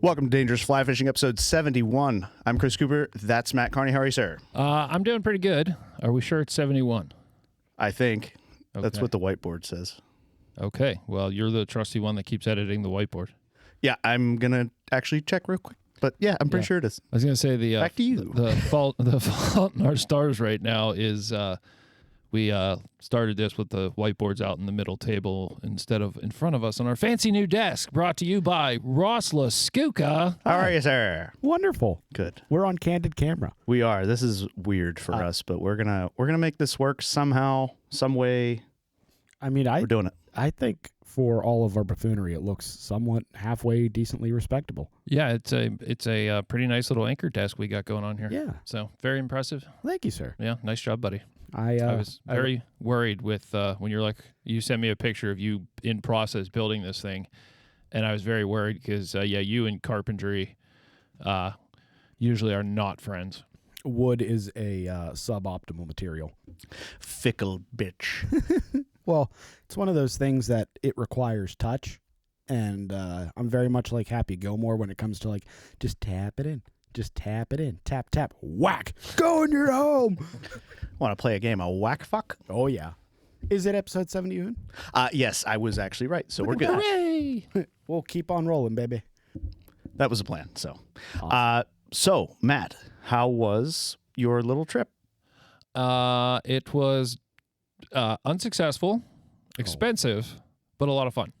Welcome to Dangerous Fly Fishing, episode 71. I'm Chris Cooper. That's Matt Carney. How are you, sir? I'm doing pretty good. Are we sure it's 71? I think. Okay. That's what the whiteboard says. Okay. Well, you're the trusty one that keeps editing the whiteboard. Yeah, I'm going to actually check real quick. But yeah, I'm pretty sure it is. I was going to say Back to you. The fault in our stars right now is we started this with the whiteboards out in the middle table instead of in front of us on our fancy new desk, brought to you by Ross LaSkuka. How are you, sir? Wonderful. Good. We're on candid camera. We are. This is weird for us, but we're gonna make this work somehow, some way. I mean, We're doing it. I think for all of our buffoonery, it looks somewhat halfway decently respectable. Yeah, it's a pretty nice little anchor desk we got going on here. Yeah. So very impressive. Thank you, sir. Yeah, nice job, buddy. I was very worried with when you're like, you sent me a picture of you in process building this thing, and I was very worried because you and carpentry usually are not friends. Wood is a suboptimal material. Fickle bitch. Well, it's one of those things that it requires touch, and I'm very much like Happy Gilmore when it comes to like, just tap it in. Just tap it in. Tap, tap. Whack. Go in your home. Want to play a game of whack fuck? Oh, yeah. Is it episode 71? Yes, I was actually right. So we're good. Hooray! We'll keep on rolling, baby. That was the plan. So, Awesome. so Matt, how was your little trip? It was unsuccessful, expensive, but a lot of fun.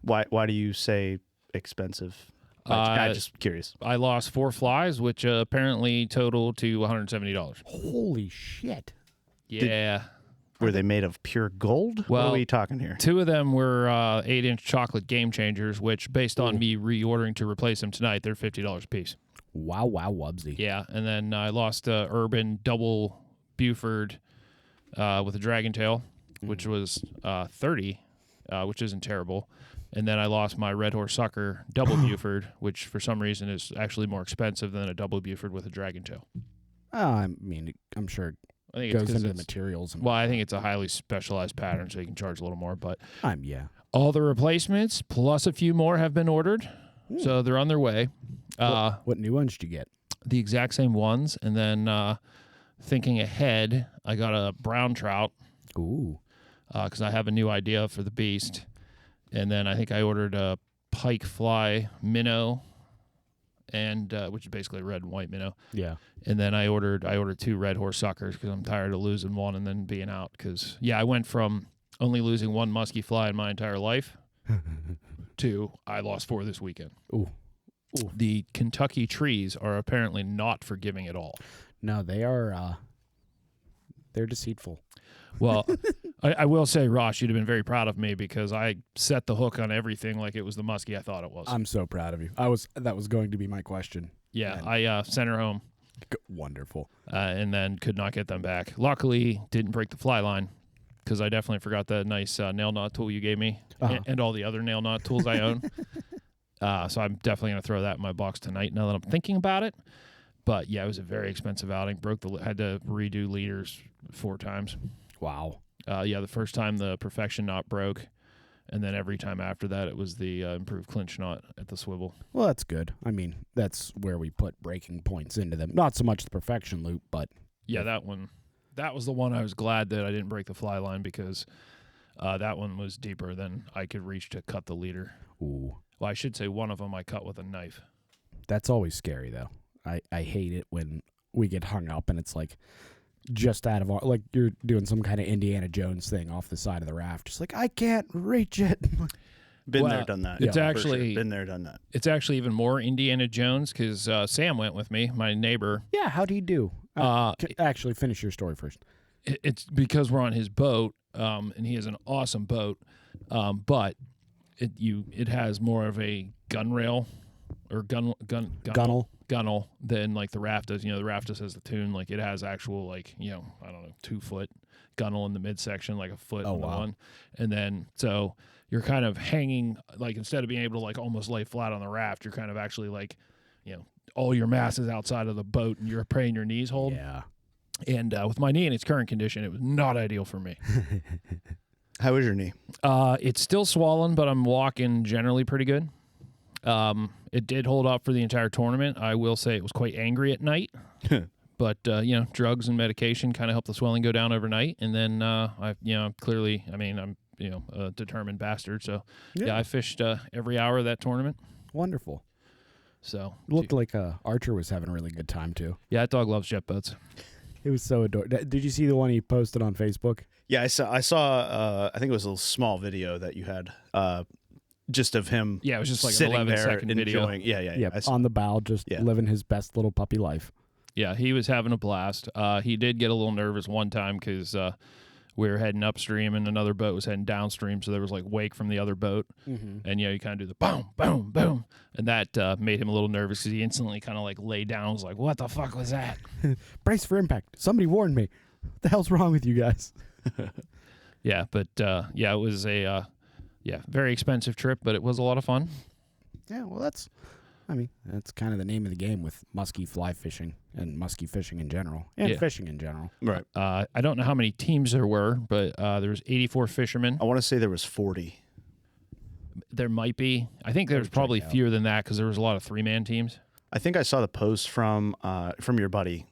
Why do you say expensive? I'm just curious. I lost 4 flies, which apparently totaled to $170. Holy shit. Yeah. Were they made of pure gold? Well, what are we talking here? 2 of them were 8-inch chocolate game changers, which, based on me reordering to replace them tonight, they're $50 a piece. Wow, wubsy. Yeah, and then I lost Urban double Buford with a dragon tail, which was $30, which isn't terrible. And then I lost my Red Horse Sucker double Buford, which for some reason is actually more expensive than a double Buford with a dragon tail. I mean, I'm sure I think it it's goes 'cause into the materials. And well, I think it's a highly specialized pattern, so you can charge a little more. But yeah. all the replacements, plus a few more, have been ordered, so they're on their way. What new ones did you get? The exact same ones, and then thinking ahead, I got a brown trout. Ooh. Because I have a new idea for the beast. And then I think I ordered a pike fly minnow, and which is basically a red and white minnow. Yeah. And then I ordered 2 Red Horse Suckers because I'm tired of losing one and then being out. Because I went from only losing 1 musky fly in my entire life to I lost 4 this weekend. Ooh. The Kentucky trees are apparently not forgiving at all. No, they are. They're deceitful. Well, I will say, Ross, you'd have been very proud of me because I set the hook on everything like it was the muskie I thought it was. I'm so proud of you. That was going to be my question. Yeah, And I sent her home. Wonderful. And then could not get them back. Luckily, didn't break the fly line because I definitely forgot the nice nail knot tool you gave me and all the other nail knot tools I own. So I'm definitely going to throw that in my box tonight now that I'm thinking about it. But, yeah, it was a very expensive outing. Had to redo leaders 4 times. Wow. The first time the perfection knot broke, and then every time after that it was the improved clinch knot at the swivel. Well, that's good. I mean, that's where we put breaking points into them. Not so much the perfection loop, but... Yeah, that was the one I was glad that I didn't break the fly line because that one was deeper than I could reach to cut the leader. Ooh. Well, I should say one of them I cut with a knife. That's always scary, though. I hate it when we get hung up and it's like... just out of like you're doing some kind of Indiana Jones thing off the side of the raft. Just like, I can't reach it. Been there, done that. It's Yeah, actually been there, done that. It's actually even more Indiana Jones because Sam went with me, my neighbor. Yeah, how'd he do? Actually, finish your story first. It's because we're on his boat, and he has an awesome boat, but it has more of a gun rail or gunnel than like the raft does. The raft just has the tune. Like it has actual 2-foot gunnel in the midsection, like a foot in the one. And then so you're kind of hanging, like instead of being able to like almost lay flat on the raft, you're kind of actually like, all your mass is outside of the boat and you're praying your knees hold. Yeah. And with my knee in its current condition, it was not ideal for me. How is your knee? It's still swollen, but I'm walking generally pretty good. It did hold up for the entire tournament. I will say it was quite angry at night. But, drugs and medication kind of help the swelling go down overnight. And then, clearly, I'm, a determined bastard. So, yeah I fished every hour of that tournament. Wonderful. So looked like Archer was having a really good time, too. Yeah, that dog loves jet boats. It was so adorable. Did you see the one he posted on Facebook? Yeah, I saw I think it was a little small video that you had just of him. Yeah, it was just like sitting an 11-second video. video. Yeah. On the bow, just living his best little puppy life. Yeah, he was having a blast. He did get a little nervous one time because we were heading upstream and another boat was heading downstream, so there was like wake from the other boat. Mm-hmm. And you kind of do the boom, boom, boom, and that made him a little nervous because he instantly kind of like laid down and was like, "What the fuck was that?" Brace for impact. Somebody warned me. What the hell's wrong with you guys? Yeah, but it was a very expensive trip, but it was a lot of fun. Yeah, well, that's kind of the name of the game with musky fly fishing and musky fishing in general and fishing in general. Right. I don't know how many teams there were, but there was 84 fishermen. I want to say there was 40. There might be. I think there's probably fewer than that because there was a lot of 3-man teams. I think I saw the post from your buddy.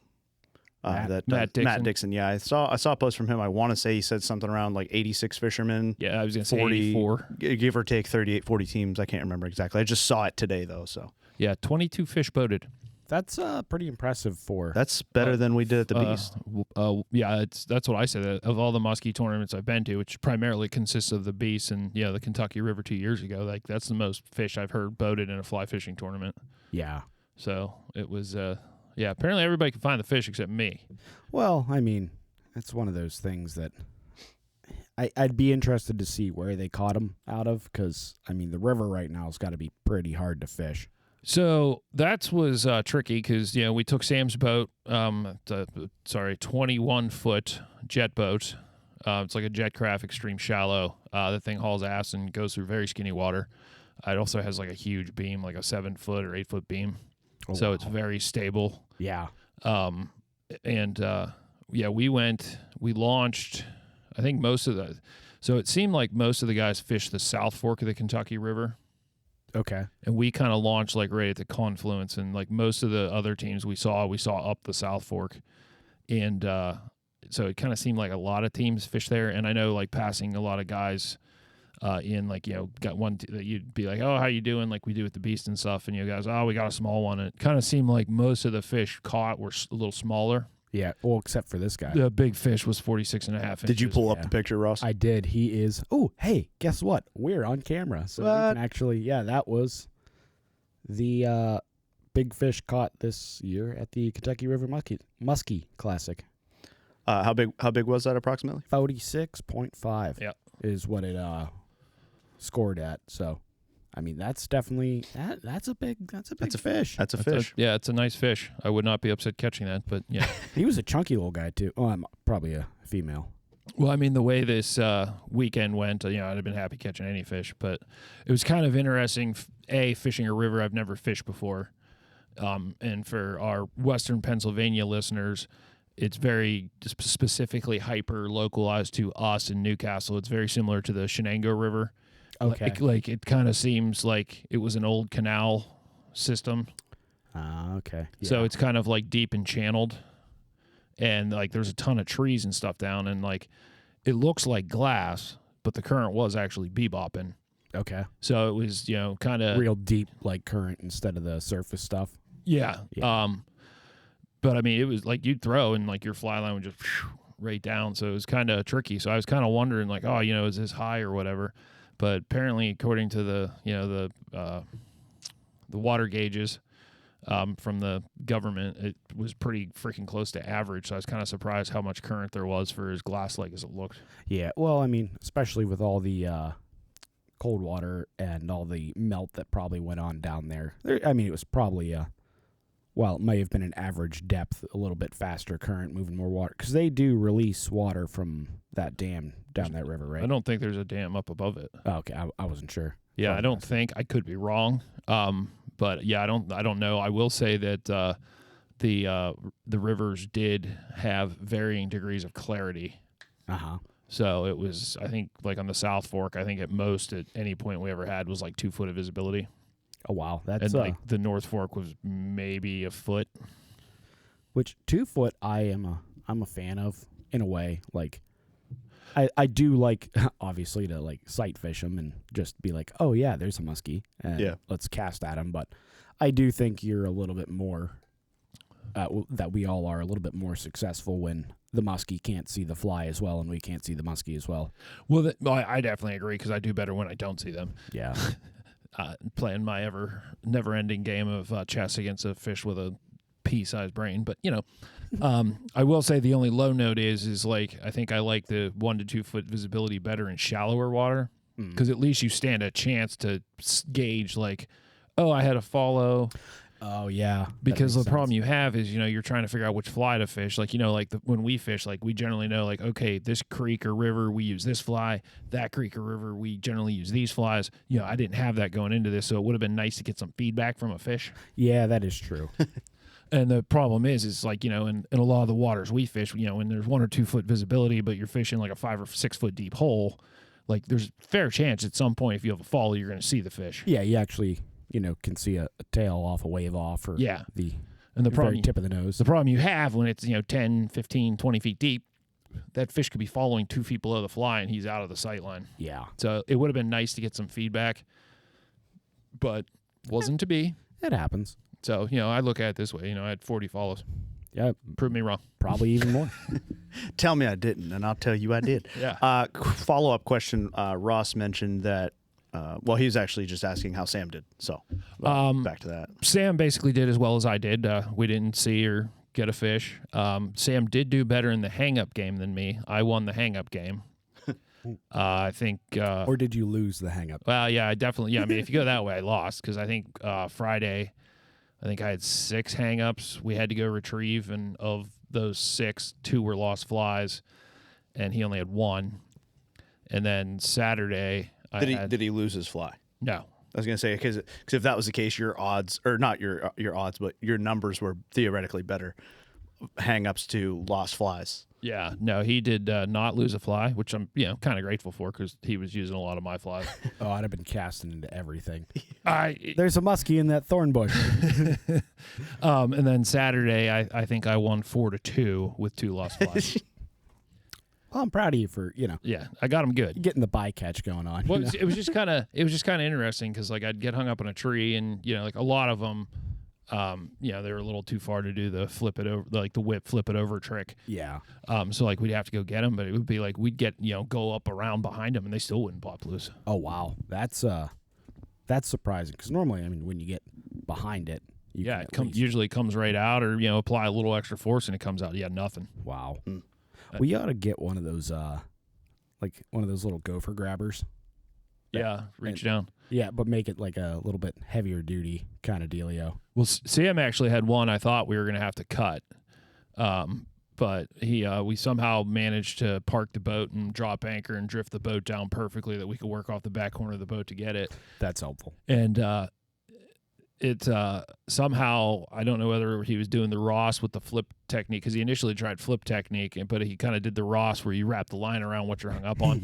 Matt Dixon. Matt Dixon. Yeah, I saw a post from him. I want to say he said something around like 86 fishermen. Yeah, I was going to say 84. Give or take 38, 40 teams. I can't remember exactly. I just saw it today though. So yeah, 22 fish boated. That's pretty impressive for. That's better than we did at the Beast. Yeah, that's what I said. Of all the musky tournaments I've been to, which primarily consists of the Beast and the Kentucky River 2 years ago, like that's the most fish I've heard boated in a fly fishing tournament. Yeah. So it was. Apparently everybody can find the fish except me. Well, it's one of those things that I'd be interested to see where they caught them out of because, the river right now has got to be pretty hard to fish. So that was tricky because, we took Sam's boat, 21-foot jet boat. It's like a jet craft, extreme shallow. The thing hauls ass and goes through very skinny water. It also has like a huge beam, like a 7-foot or 8-foot beam. Oh, so wow. It's very stable. Yeah. We launched, I think so it seemed like most of the guys fished the South Fork of the Kentucky River. Okay. And we kind of launched like right at the confluence, and like most of the other teams we saw up the South Fork. And so it kind of seemed like a lot of teams fished there. And I know like passing a lot of guys in got one that you'd be like, "Oh, how you doing?" Like we do with the Beast and stuff, and you guys, "Oh, we got a small one." And it kind of seemed like most of the fish caught were a little smaller. Yeah, well, except for this guy. The big fish was 46.5 inches. Did you pull up the picture, Ross? I did. He is. Oh, hey, guess what? We're on camera, so we can actually. Yeah, that was the big fish caught this year at the Kentucky River Musky Classic. How big was that approximately? 46.5. Yeah, is what it scored at. So, that's definitely that's a big fish. That's a fish. It's a nice fish. I would not be upset catching that, but yeah. He was a chunky little guy too. Oh, I'm probably a female. Well, the way this weekend went, I'd have been happy catching any fish, but it was kind of interesting. Fishing a river I've never fished before, and for our Western Pennsylvania listeners, it's very specifically hyper localized to us in Newcastle. It's very similar to the Shenango River. Okay. It kind of seems like it was an old canal system. Okay. Yeah. So it's kind of like deep and channeled, and like there's a ton of trees and stuff down, and like it looks like glass, but the current was actually bebopping. Okay. So it was kind of real deep like current instead of the surface stuff. Yeah. But it was like you'd throw and like your fly line would just right down. So it was kind of tricky. So I was kind of wondering like, is this high or whatever? But apparently, according to the water gauges from the government, it was pretty freaking close to average. So I was kind of surprised how much current there was for as glass-like as it looked. Yeah, well, especially with all the cold water and all the melt that probably went on down there. It was probably it may have been an average depth, a little bit faster current, moving more water. Because they do release water from that dam down that river, right? I don't think there's a dam up above it. Oh, okay, I wasn't sure. Yeah, I don't think. I could be wrong. But yeah, I don't know. I will say that the rivers did have varying degrees of clarity. Uh-huh. So it was, I think, like on the South Fork, I think at most at any point we ever had was like 2 foot of visibility. Oh wow, that's And like the North Fork was maybe a foot. which 2 foot I'm a fan of in a way. Like I do like obviously to like sight fish them and just be like, oh yeah, there's a muskie, and let's cast at him. But I do think you're a little bit more that we all are a little bit more successful when the muskie can't see the fly as well and we can't see the muskie as well. Well, I definitely agree because I do better when I don't see them. Yeah. Playing my never-ending game of chess against a fish with a pea-sized brain. But, I will say the only low note is like I think I like the 1 to 2 foot visibility better in shallower water because at least you stand a chance to gauge like, oh, I had a follow. Oh yeah, because the problem you have is you're trying to figure out which fly to fish. Like when we fish, like we generally know like okay, this creek or river we use this fly, that creek or river we generally use these flies. I didn't have that going into this, so it would have been nice to get some feedback from a fish. Yeah, that is true. And the problem is like in a lot of the waters we fish, when there's 1 or 2 foot visibility, but you're fishing like a 5 or 6 foot deep hole, like there's a fair chance at some point if you have a follow, you're going to see the fish. Yeah, you actually. Can see a tail off, a wave off, or the very problem, tip of the nose. The problem you have when it's 10, 15, 20 feet deep, that fish could be following 2 feet below the fly and he's out of the sight line. Yeah. So it would have been nice to get some feedback, but wasn't to be. It happens. So, I look at it this way. I had 40 follows. Yeah. Prove me wrong. Probably even more. Tell me I didn't, and I'll tell you I did. Yeah. Follow-up question. Ross mentioned that he was actually just asking how Sam did. So back to that. Sam basically did as well as I did. We didn't see or get a fish. Sam did do better in the hang-up game than me. I won the hang-up game. I think. Or did you lose the hang-up? Well, yeah, I definitely. Yeah, I mean, if you go that way, I lost because I think Friday, I think I had 6 hang-ups we had to go retrieve, and of those 6, 2 were lost flies, and he only had 1. And then Saturday. Did he lose his fly? No. I was going to say, because if that was the case, your odds, or not your odds, but your numbers were theoretically better hang-ups to lost flies. Yeah. No, he did not lose a fly, which I'm kind of grateful for because he was using a lot of my flies. Oh, I'd have been casting into everything. There's a muskie in that thorn bush. And then Saturday, I think I won 4-2 with 2 lost flies. Well, I'm proud of you for Yeah, I got him good. Getting the bycatch going on. Well, it was just kind of interesting because like I'd get hung up on a tree and like a lot of them, they were a little too far to do the flip it over, like the whip flip it over trick. Yeah. So like we'd have to go get them, but it would be like we'd get go up around behind them and they still wouldn't pop loose. Oh wow, that's surprising because normally when you get behind it, it usually comes right out or apply a little extra force and it comes out. Yeah, nothing. Wow. We ought to get one of those, like one of those little gopher grabbers. Yeah, reach down. Yeah, but make it like a little bit heavier duty kind of dealio. Well, Sam actually had one I thought we were going to have to cut, but we somehow managed to park the boat and drop anchor and drift the boat down perfectly that we could work off the back corner of the boat to get it. That's helpful. And it somehow, I don't know whether he was doing the Ross with the flip technique because he initially tried flip technique, but he kind of did the Ross where you wrap the line around what you're hung up on.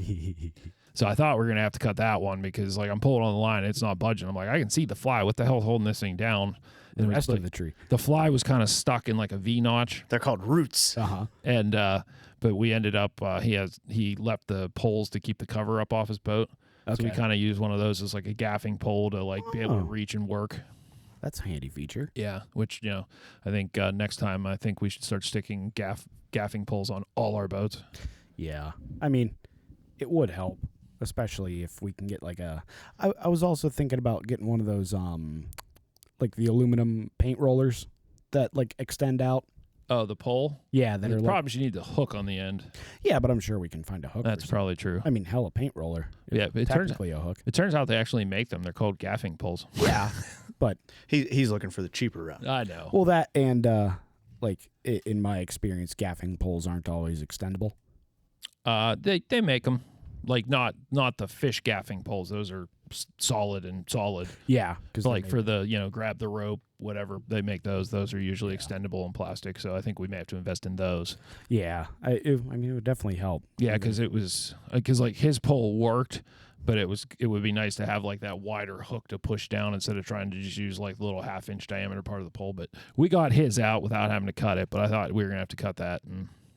So I thought we were going to have to cut that one because like I'm pulling on the line, it's not budging. I'm like, I can see the fly. What the hell's holding this thing down? The rest of the tree. The fly was kind of stuck in like a V notch. They're called roots. Uh-huh. And but we ended up he left the poles to keep the cover up off his boat. Okay. So we kind of used one of those as like a gaffing pole to like be able to reach and work. That's a handy feature. Yeah, which I think next time I think we should start sticking gaffing poles on all our boats. Yeah, I mean, it would help, especially if we can get like a. I was also thinking about getting one of those like the aluminum paint rollers that like extend out. Oh, the pole? Yeah, that are probably you need the hook on the end. Yeah, but I'm sure we can find a hook. That's probably true. I mean, hell, a paint roller. Yeah, but technically a hook. It turns out they actually make them. They're called gaffing poles. Yeah, but he's looking for the cheaper route. I know. Well, that and like in my experience, gaffing poles aren't always extendable. They make them like not the fish gaffing poles. Those are solid. Yeah, because like for the grab the rope, whatever they make those. Those are usually extendable in plastic. So I think we may have to invest in those. Yeah, I mean it would definitely help. Yeah, because it was like his pole worked, But it would be nice to have like that wider hook to push down instead of trying to just use like the little 1/2-inch diameter part of the pole. But we got his out without having to cut it. But I thought we were gonna have to cut that,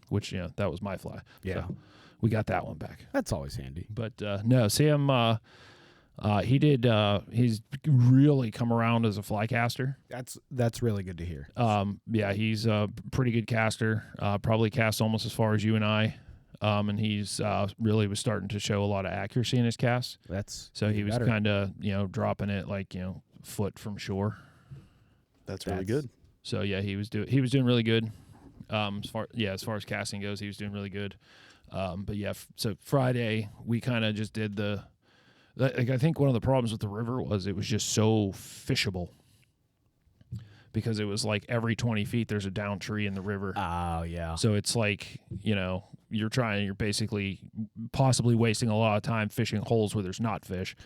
which that was my fly. Yeah. So we got that one back. That's always handy. But no, Sam, he's really come around as a fly caster. That's really good to hear. Yeah, he's a pretty good caster. Probably cast almost as far as you and I. And he's really was starting to show a lot of accuracy in his casts. So he was kind of dropping it like foot from shore. That's really good. So yeah, he was doing really good. As far as casting goes, he was doing really good. But yeah, so Friday we kind of just did I think one of the problems with the river was it was just so fishable. Because it was like every 20 feet there's a down tree in the river. Oh, yeah. So it's like, you're basically possibly wasting a lot of time fishing holes where there's not fish.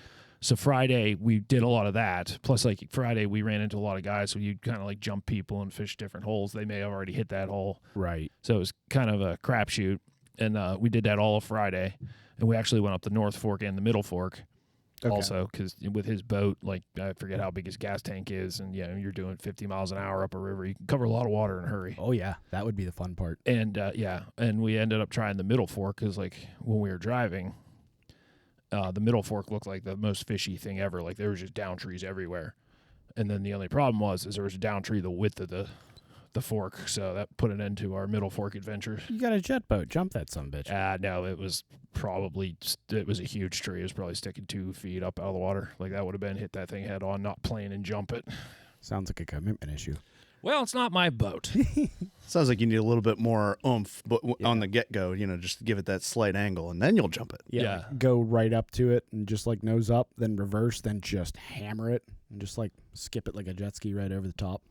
So Friday we did a lot of that. Plus, like Friday we ran into a lot of guys, so you'd kind of like jump people and fish different holes. They may have already hit that hole. Right. So it was kind of a crapshoot. And we did that all of Friday. And we actually went up the North Fork and the Middle Fork. Okay. Also, because with his boat, like I forget how big his gas tank is, and you're doing 50 miles an hour up a river. You can cover a lot of water in a hurry. Oh yeah, that would be the fun part. And and we ended up trying the Middle Fork because like when we were driving, the Middle Fork looked like the most fishy thing ever. Like there was just down trees everywhere, and then the only problem is there was a down tree the width of the fork, so that put an end to our Middle Fork adventure. You got a jet boat, jump that sumbitch. No, it was a huge tree. It was probably sticking 2 feet up out of the water. Like that would have been hit that thing head on, not plane and jump it. Sounds like a commitment issue. Well, it's not my boat. Sounds like you need a little bit more oomph, but on the get-go, just to give it that slight angle, and then you'll jump it. Yeah. Like go right up to it and just like nose up, then reverse, then just hammer it and just like skip it like a jet ski right over the top.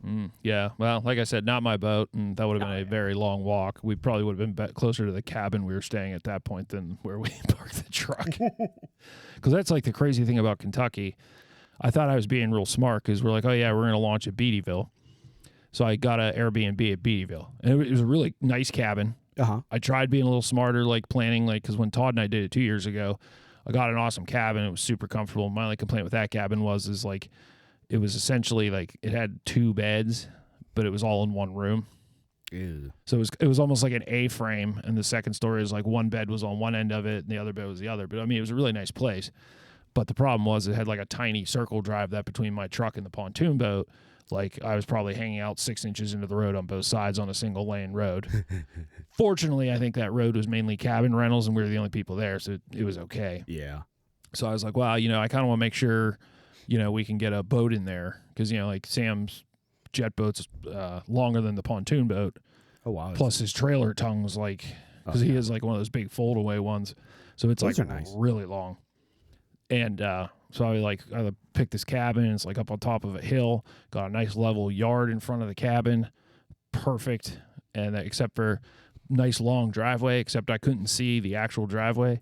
Yeah. Well, like I said, not my boat, and that would have been a very long walk. We probably would have been closer to the cabin we were staying at that point than where we parked the truck. Because that's like the crazy thing about Kentucky. I thought I was being real smart because we're like, oh yeah, we're going to launch at Beattyville. So I got an Airbnb at Beattyville, and it was a really nice cabin. I tried being a little smarter, like planning, like because when Todd and I did it 2 years ago, I got an awesome cabin. It was super comfortable. My only complaint with that cabin is like it was essentially like it had 2 beds, but it was all in one room. Ew. So it was almost like an A-frame, and the second story is like one bed was on one end of it, and the other bed was the other. But I mean, it was a really nice place. But the problem was it had like a tiny circle drive that between my truck and the pontoon boat. Like I was probably hanging out 6 inches into the road on both sides on a single lane road. Fortunately, I think that road was mainly cabin rentals and we were the only people there, so it was okay. Yeah. So I was like, wow, I kind of want to make sure, we can get a boat in there because, like Sam's jet boat's longer than the pontoon boat. Oh, wow. Plus his trailer tongue was like, because he has like one of those big fold-away ones. So it's Those like are nice. really long. And so I picked this cabin. It's like up on top of a hill. Got a nice level yard in front of the cabin. Perfect. And except for nice long driveway, except I couldn't see the actual driveway.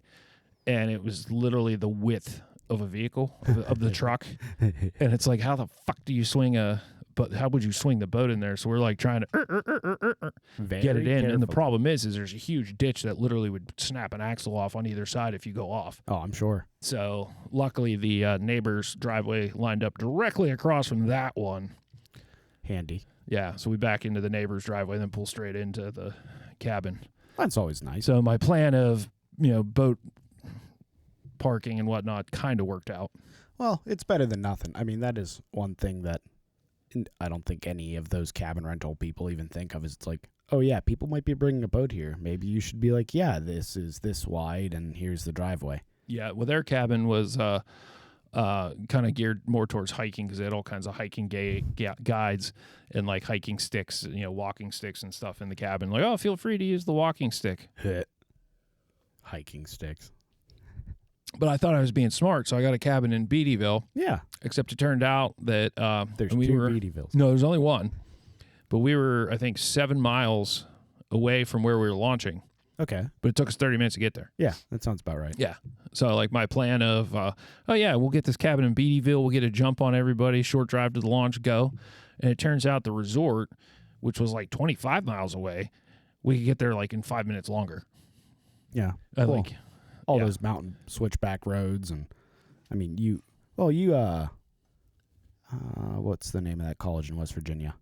And it was literally the width of a vehicle, of the truck. And it's like, how the fuck do you swing how would you swing the boat in there? So we're like trying to get it in. And the problem is there's a huge ditch that literally would snap an axle off on either side if you go off. Oh, I'm sure. So luckily the neighbor's driveway lined up directly across from that one. Handy. Yeah. So we back into the neighbor's driveway and then pull straight into the cabin. That's always nice. So my plan of, boat parking and whatnot kind of worked out. Well, it's better than nothing. I mean, that is one thing that I don't think any of those cabin rental people even think of. Is it's like, oh yeah, people might be bringing a boat here. Maybe you should be like, yeah, this is this wide and here's the driveway. Yeah, well, their cabin was kind of geared more towards hiking because they had all kinds of hiking guides and like hiking sticks, walking sticks and stuff in the cabin. Like, oh, feel free to use the walking stick. Hiking sticks. But I thought I was being smart, so I got a cabin in Beattyville. Yeah. Except it turned out that there's 2 Beattyvilles. No, there's only one. But we were, I think, 7 miles away from where we were launching. Okay. But it took us 30 minutes to get there. Yeah, that sounds about right. Yeah. So, like, my plan of, we'll get this cabin in Beattyville. We'll get a jump on everybody, short drive to the launch, go. And it turns out the resort, which was like 25 miles away, we could get there like in 5 minutes longer. Yeah. I cool. think. All those mountain switchback roads and I mean, what's the name of that college in West Virginia?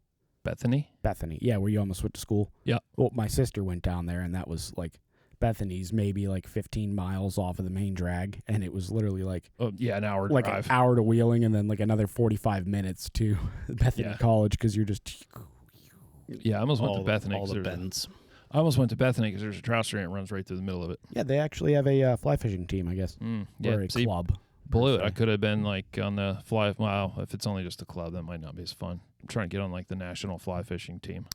Bethany. Bethany. Yeah, where you almost went to school. Yeah. Well, my sister went down there, and that was like Bethany's maybe like 15 miles off of the main drag, and it was literally like an hour like drive. an hour to Wheeling, and then like another 45 minutes to Bethany College because you're just. Yeah, I almost went to Bethany. All the bends. I almost went to Bethany because there's a trout stream that runs right through the middle of it. Yeah, they actually have a fly fishing team, I guess. Or a club. Blew it. I could have been like on the fly. Well, if it's only just a club, that might not be as fun. I'm trying to get on like the national fly fishing team.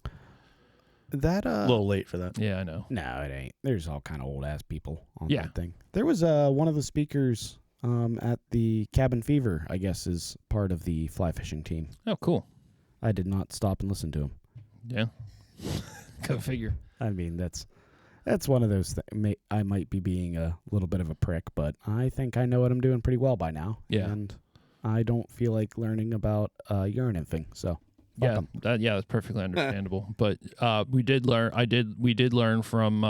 That a little late for that. Yeah, I know. No, it ain't. There's all kind of old ass people on Yeah. that thing. There was one of the speakers at the Cabin Fever, I guess, is part of the fly fishing team. Oh, cool. I did not stop and listen to him. Yeah. Go figure. I mean, that's one of those things. I might be being a little bit of a prick, but I think I know what I'm doing pretty well by now. Yeah. And I don't feel like learning about urine nymphing, so Yeah, that's perfectly understandable. But we did learn. We did learn from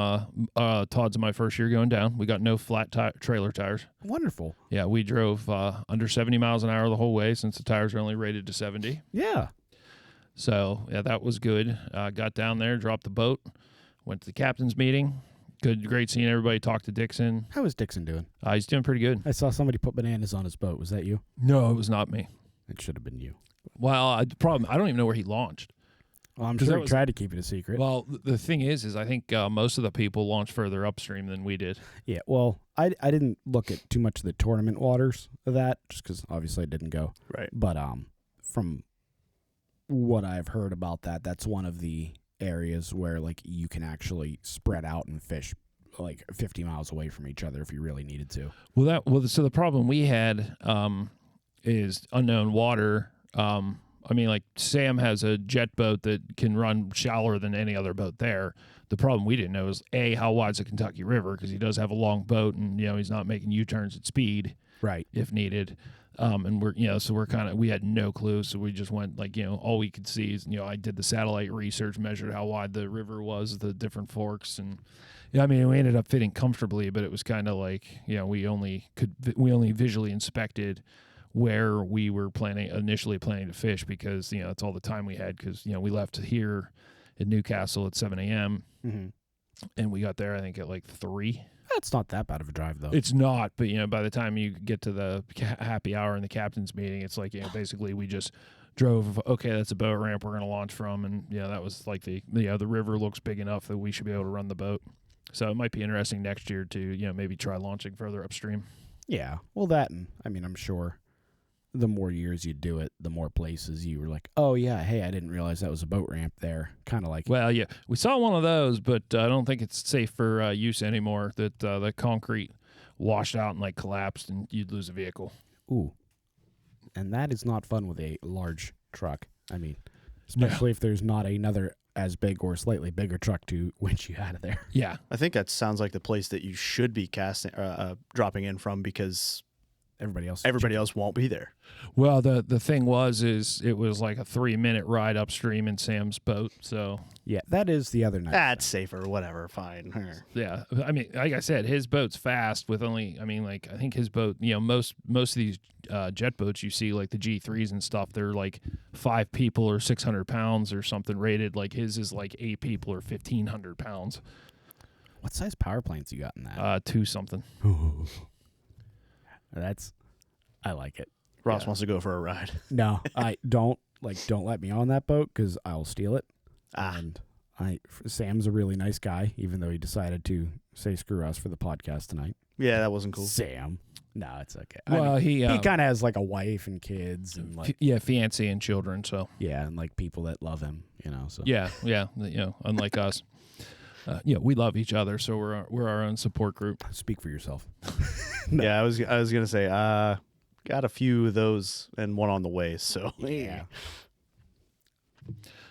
Todd's my first year going down. We got no flat trailer tires. Wonderful. Yeah, we drove under 70 miles an hour the whole way since the tires are only rated to 70. Yeah. So yeah, that was good. Got down there, dropped the boat, went to the captain's meeting. Great seeing everybody. Talk to Dixon. How is Dixon doing? He's doing pretty good. I saw somebody put bananas on his boat. Was that you? No, it was not me. It should have been you. Well, the problem, I don't even know where he launched. Well, I'm sure he tried to keep it a secret. Well, the thing is I think most of the people launched further upstream than we did. Yeah, well, I didn't look at too much of the tournament waters of that, just because obviously I didn't go. Right. But from what I've heard about that, that's one of the areas where like you can actually spread out and fish like 50 miles away from each other if you really needed to. So the problem we had is unknown water. I mean, like Sam has a jet boat that can run shallower than any other boat there. The problem we didn't know is how wide's the Kentucky River, because he does have a long boat and he's not making U-turns at speed, right, if needed. And we had no clue, so we just went all we could see is I did the satellite research, measured how wide the river was, the different forks, and we ended up fitting comfortably, but it was kind of like we only visually inspected where we were initially planning to fish, because that's all the time we had, because we left here in Newcastle at 7 a.m. Mm-hmm. and we got there I think at like 3. That's not that bad of a drive, though. It's not, but by the time you get to the happy hour in the captain's meeting, it's like basically we just drove. Okay, that's a boat ramp we're going to launch from, and that was like the river looks big enough that we should be able to run the boat. So it might be interesting next year to maybe try launching further upstream. Yeah, well, that, and I mean, I'm sure the more years you do it, the more places you were like, oh yeah, hey, I didn't realize that was a boat ramp there. Kind of like, well, yeah, we saw one of those, but I don't think it's safe for use anymore. That the concrete washed out and like collapsed, and you'd lose a vehicle. Ooh, and that is not fun with a large truck. I mean, especially if there's not another as big or slightly bigger truck to winch you out of there. Yeah, I think that sounds like the place that you should be dropping in from, because everybody else won't be there. Well, the thing is it was like a 3-minute ride upstream in Sam's boat. So yeah, that is the other night. That's safer, whatever, fine. Yeah, I mean, like I said, his boat's fast with only. I mean, like I think his boat. Most of these jet boats you see, like the G3s and stuff, they're like 5 people or 600 pounds or something rated. Like his is like 8 people or 1,500 pounds. What size power planes you got in that? 2 something. I like it. Ross wants to go for a ride. No, I don't let me on that boat, because I'll steal it. And Sam's a really nice guy, even though he decided to say screw us for the podcast tonight. Yeah, that wasn't cool. Sam. No, it's okay. Well, he kind of has like a wife and kids and like fiancé and children. So yeah, and like people that love him, So yeah, unlike us. We love each other, so we're our own support group. Speak for yourself. No. Yeah, I was gonna say, got a few of those and one on the way. So yeah.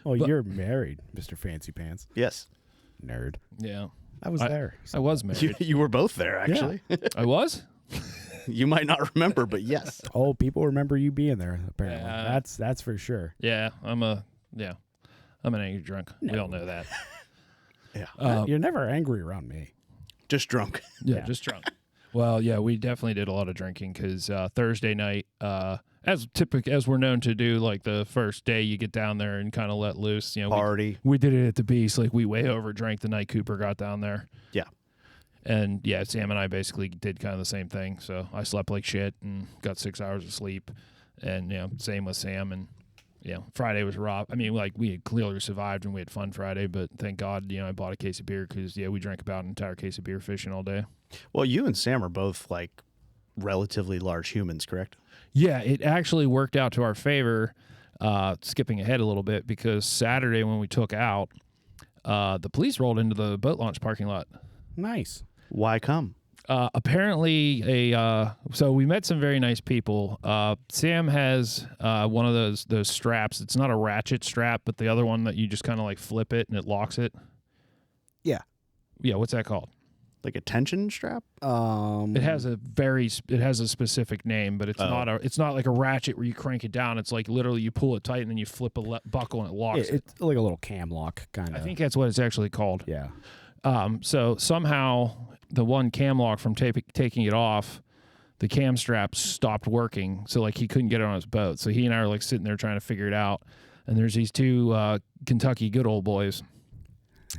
Oh, you're married, Mr. Fancy Pants. Yes. Nerd. Yeah, I was there. I was married. You were both there, actually. Yeah. I was. You might not remember, but yes. Oh, people remember you being there. Apparently, that's for sure. Yeah, I'm an angry drunk. No. We all know that. Yeah. You're never angry around me. Just drunk. Yeah, just drunk. Well, yeah, we definitely did a lot of drinking because Thursday night, as we're known to do, like the first day you get down there and kind of let loose. Party. We did it at the Beast. Like we way over drank the night Cooper got down there. Yeah. And yeah, Sam and I basically did kind of the same thing. So I slept like shit and got 6 hours of sleep, and same with Sam. And Friday was rough. I mean, like we had clearly survived and we had fun Friday, but thank God, I bought a case of beer because we drank about an entire case of beer fishing all day. Well, you and Sam are both like relatively large humans, correct? Yeah, it actually worked out to our favor. Skipping ahead a little bit because Saturday when we took out, the police rolled into the boat launch parking lot. Nice. Why come? Apparently, so we met some very nice people. Sam has one of those straps. It's not a ratchet strap, but the other one that you just kind of like flip it and it locks it. Yeah. Yeah, what's that called? Like a tension strap? It has a specific name, but it's not like a ratchet where you crank it down. It's like literally you pull it tight and then you flip a buckle and it locks it. It's like a little cam lock kind of. I think that's what it's actually called. Yeah. So somehow the one cam lock from taking it off, the cam strap stopped working. So like he couldn't get it on his boat. So he and I were like sitting there trying to figure it out. And there's these two Kentucky good old boys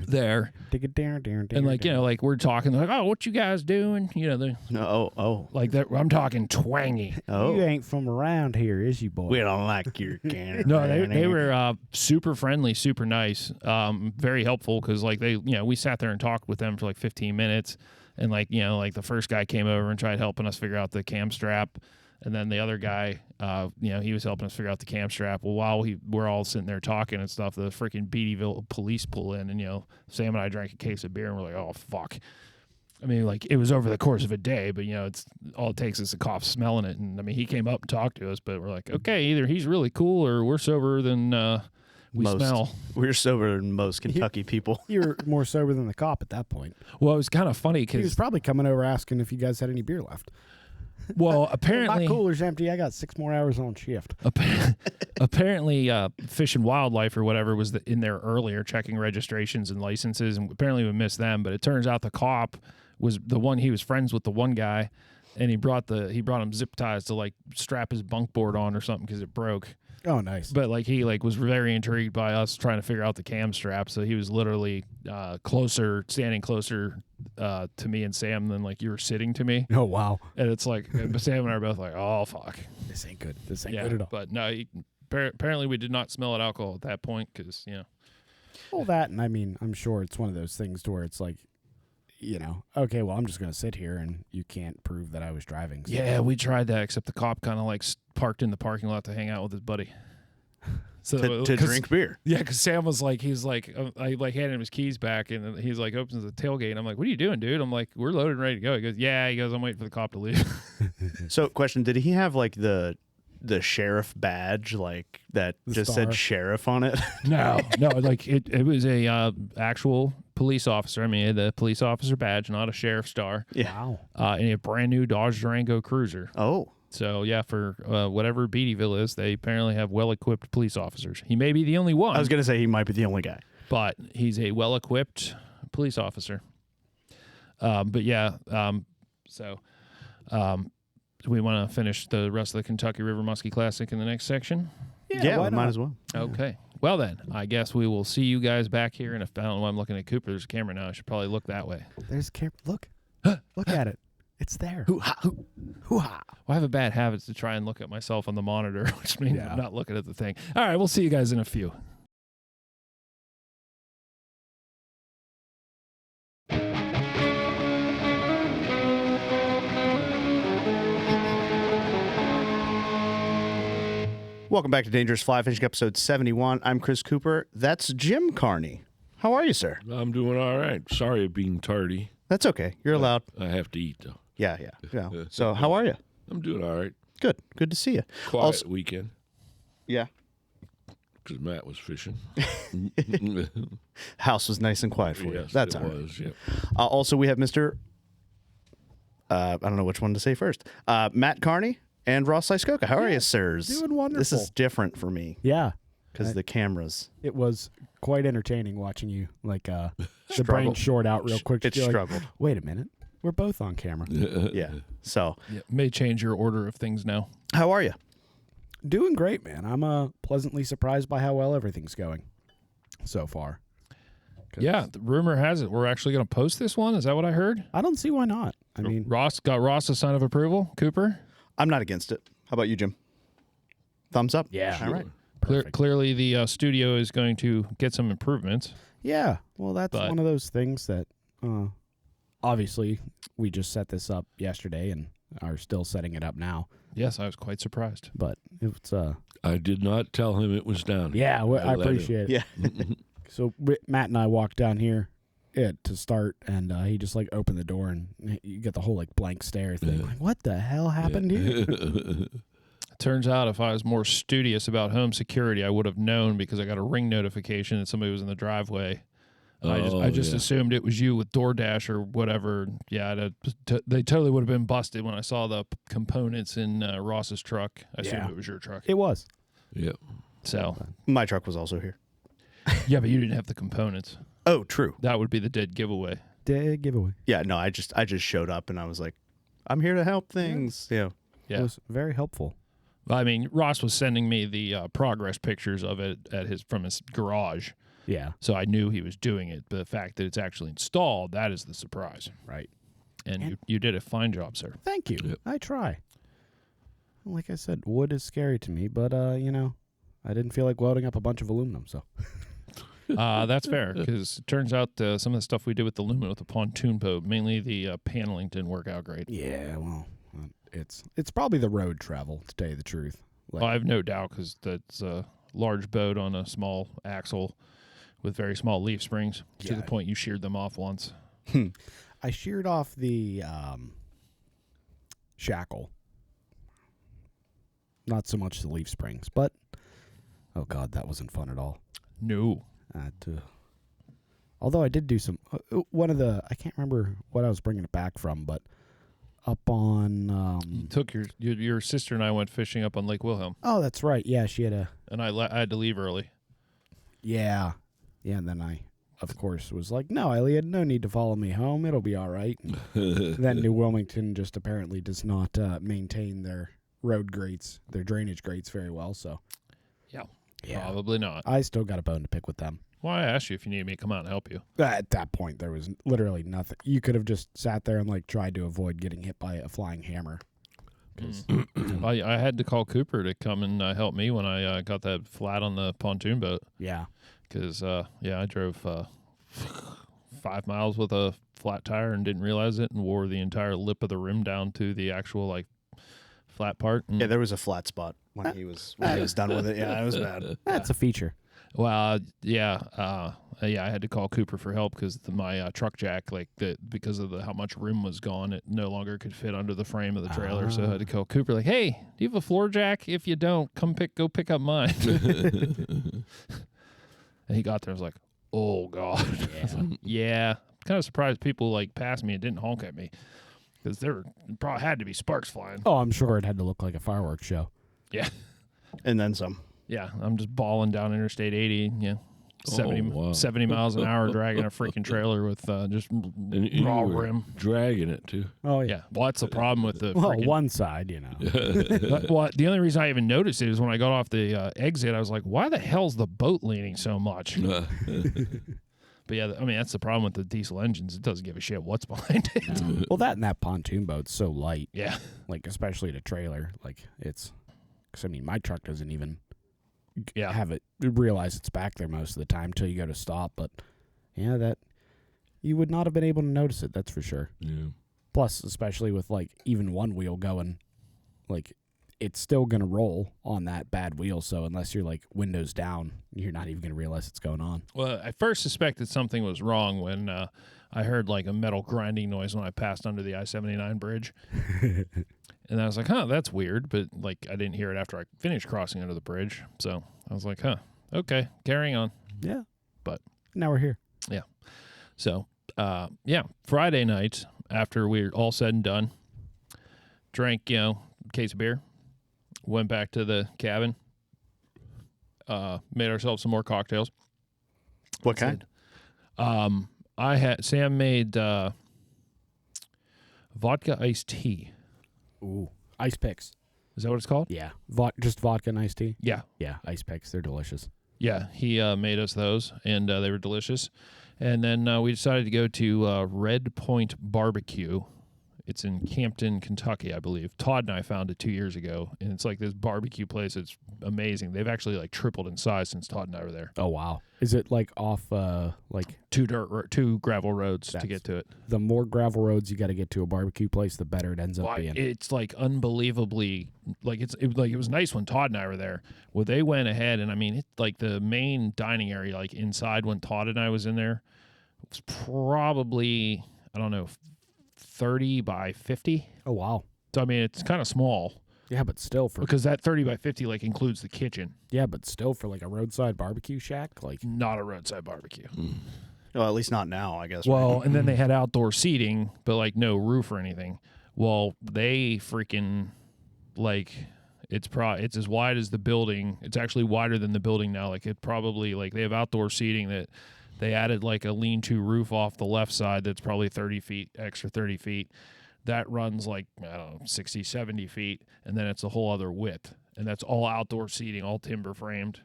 there. And like, like we're talking like, oh, what you guys doing? Like that. I'm talking twangy. Oh, you ain't from around here, is you, boy? we don't like your can. No, they were super friendly, super nice, very helpful because like we sat there and talked with them for like 15 minutes, and like like the first guy came over and tried helping us figure out the cam strap, and then the other guy, he was helping us figure out the cam strap. Well, while we're all sitting there talking and stuff, the freaking Beattyville police pull in, and Sam and I drank a case of beer, and we're like, oh fuck. I mean, like it was over the course of a day, but it's all it takes is a cough smelling it. And I mean, he came up and talked to us, but we're like, okay, either he's really cool or we're sober than we smell. We're sober than most Kentucky people. You're more sober than the cop at that point. Well, it was kind of funny He was because, probably coming over asking if you guys had any beer left. well, Hey, apparently, my cooler's empty. I got 6 more hours on shift. apparently, Fish and Wildlife or whatever was in there earlier checking registrations and licenses, and apparently we missed them. But it turns out the cop was the one. He was friends with the one guy, and he brought him zip ties to like strap his bunk board on or something because it broke. Oh, nice. But like he like was very intrigued by us trying to figure out the cam strap, so he was literally standing closer to me and Sam than like you were sitting to me. Oh, wow. And it's like Sam and I are both like, oh fuck, This ain't good. This ain't good at all. But no, apparently we did not smell at alcohol at that point because Well, that, and I mean, I'm sure it's one of those things to where it's like, okay, well, I'm just going to sit here and you can't prove that I was driving. So. Yeah, we tried that, except the cop kind of like parked in the parking lot to hang out with his buddy. So to drink beer. Yeah, because Sam was like, I like handed him his keys back, and he's like, opens the tailgate, and I'm like, what are you doing, dude? I'm like, we're loaded and ready to go. He goes, yeah. He goes, I'm waiting for the cop to leave. So, question: did he have like the sheriff badge, like that The just star. said sheriff on it? No, like it was a actual police officer. I mean, the police officer badge, not a sheriff star. Yeah. Wow. And a brand new Dodge Durango Cruiser. Oh. So yeah, for whatever Beattyville is, they apparently have well-equipped police officers. He may be the only one. I was gonna say he might be the only guy. But he's a well-equipped police officer. But yeah, so do we want to finish the rest of the Kentucky River Musky Classic in the next section? Yeah, why we might not? as well. Okay. Well then, I guess we will see you guys back here. And if I don't know why I'm looking at Cooper, there's a camera now. I should probably look that way. There's a camera. Look. Look at it. It's there. Hoo-ha. Hoo-ha. Well, I have a bad habit to try and look at myself on the monitor, which means Yeah. I'm not looking at the thing. All right, we'll see you guys in a few. Welcome back to Dangerous Fly Fishing, episode 71. I'm Chris Cooper. That's Jim Carney. How are you, sir? I'm doing all right. Sorry of being tardy. That's okay. You're allowed. I have to eat, though. Yeah. So, how are you? I'm doing all right. Good. Good to see you. Quiet Also- weekend Yeah. because Matt was fishing. House was nice and quiet for you. Yes, That's it all right. was. Yep. Also, we have Mr. I don't know which one to say first. Matt Carney and Ross Lyskoka. How are you, sirs? doing wonderful. This is different for me Yeah. because the cameras. It was quite entertaining watching you, like, the Struggle. brain short out real quick. It You're like, struggled. wait a minute. We're both on camera. Yeah. So, Yeah, may change your order of things now. how are you? Doing great, man. I'm pleasantly surprised by how well everything's going so far. 'Cause Yeah, the rumor has it we're actually going to post this one. Is that what I heard? I don't see why not. I mean, Ross a sign of approval. Cooper. I'm not against it. How about you, Jim? Thumbs up. yeah. All right. Perfect. Clearly, the studio is going to get some improvements. Yeah. Well, that's But- one of those things that obviously we just set this up yesterday and are still setting it up now. Yes, I was quite surprised. But it's I did not tell him it was down. yeah, I let him. appreciate it. Yeah. So Matt and I walked down here to start, and he just like opened the door, and you get the whole like blank stare thing. Like, what the hell happened here? Turns out if I was more studious about home security, I would have known because I got a ring notification that somebody was in the driveway. I just assumed it was you with DoorDash or whatever. Yeah, they totally would have been busted when I saw the components in Ross's truck. I assumed it was your truck. It was. Yep. So, My truck was also here. yeah, but you didn't have the components. Oh, true. That would be the dead giveaway. Dead giveaway. Yeah, no, I just showed up and I was like, I'm here to help things. Yeah. Yeah. It was very helpful. I mean, Ross was sending me the progress pictures of it from his garage, Yeah. so I knew he was doing it. But the fact that it's actually installed, that is the surprise. Right. And you did a fine job, sir. Thank you. Yep. I try. Like I said, wood is scary to me, but I didn't feel like welding up a bunch of aluminum, so. That's fair, because it turns out some of the stuff we did with the aluminum with the pontoon boat, mainly the paneling, didn't work out great. Yeah, well, it's probably the road travel, to tell you the truth. Like, Well, I have no doubt, because that's a large boat on a small axle with very small leaf springs, to Yeah. the point you sheared them off once. I sheared off the shackle. Not so much the leaf springs, but oh god, that wasn't fun at all. No. Although I did do some one of the I can't remember what I was bringing it back from, but up on Took your sister and I went fishing up on Lake Wilhelm, oh, that's right. Yeah, she had a and I had to leave early. yeah, and then I of course was like, no, Elliot, no need to follow me home. It'll be all right. Then New Wilmington just apparently does not maintain their road grates, their drainage grates very well. So Yeah, probably not. I still got a bone to pick with them. Well, I asked you if you needed me to come out and help you. At that point, there was literally nothing. You could have just sat there and like tried to avoid getting hit by a flying hammer. 'Cause, I had to call Cooper to come and help me when I got that flat on the pontoon boat. yeah, Because, I drove 5 miles with a flat tire and didn't realize it and wore the entire lip of the rim down to the actual, like, flat part. And, Yeah, there was a flat spot when he was done with it. Yeah, it was bad. that's a feature. well, I had to call Cooper for help because my truck jack, because of how much rim was gone, it no longer could fit under the frame of the trailer. So I had to call Cooper, like, hey, do you have a floor jack? If you don't, go pick up mine. And he got there and was like, oh, God. Yeah. Kind of surprised people, like, passed me and didn't honk at me because there probably had to be sparks flying. Oh, I'm sure it had to look like a fireworks show. Yeah. And then some. Yeah. I'm just balling down Interstate 80, 70 miles an hour dragging a freaking trailer with just And you raw were rim. dragging it too. Oh Yeah. Well, that's the problem with the Well, freaking... one side, Well, the only reason I even noticed it is when I got off the exit, I was like, why the hell's the boat leaning so much? But yeah, I mean, that's the problem with the diesel engines. It doesn't give a shit what's behind it. well, that and that pontoon boat's so light, Yeah. like especially the trailer. Like it's, because I mean, my truck doesn't even Yeah. have it realize it's back there most of the time till you go to stop. But yeah, that you would not have been able to notice it. That's for sure. Yeah. Plus, especially with like even one wheel going, like it's still gonna roll on that bad wheel. So unless you're like windows down, you're not even gonna realize it's going on. Well, I first suspected something was wrong when I heard like a metal grinding noise when I passed under the I-79 bridge. And I was like, huh, that's weird. But like I didn't hear it after I finished crossing under the bridge. So I was like, huh, okay, carrying on. Yeah. But now we're here. So, Friday night after we were all said and done, drank, a case of beer, went back to the cabin, made ourselves some more cocktails. What kind? Sam made vodka iced tea. Ooh, ice picks. Is that what it's called? Yeah, just vodka and iced tea. Yeah. Yeah, ice picks. They're delicious. Yeah, he made us those, and they were delicious. And then we decided to go to Red Point Barbecue. It's in Campton, Kentucky, I believe. Todd and I found it 2 years ago, and it's like this barbecue place. It's amazing. They've actually like tripled in size since Todd and I were there. Oh wow! Is it like off like Two gravel roads to get to it? The more gravel roads you got to get to a barbecue place, the better it ends up being. It's like unbelievably like it was nice when Todd and I were there. Well, they went ahead, and I mean, it's like the main dining area, like inside when Todd and I was in there, was probably, I don't know, 30 by 50. Oh wow! So I mean, it's kind of small. Yeah, but still because that 30 by 50 like includes the kitchen. Yeah, but still for like a roadside barbecue shack, like not a roadside barbecue. Well, at least not now, I guess. Well, right? and then they had outdoor seating, but like no roof or anything. Well, they freaking like it's as wide as the building. It's actually wider than the building now. Like it probably like they have outdoor seating that they added like a lean-to roof off the left side that's probably 30 feet, extra 30 feet. That runs like, I don't know, 60, 70 feet, and then it's a whole other width. And that's all outdoor seating, all timber framed.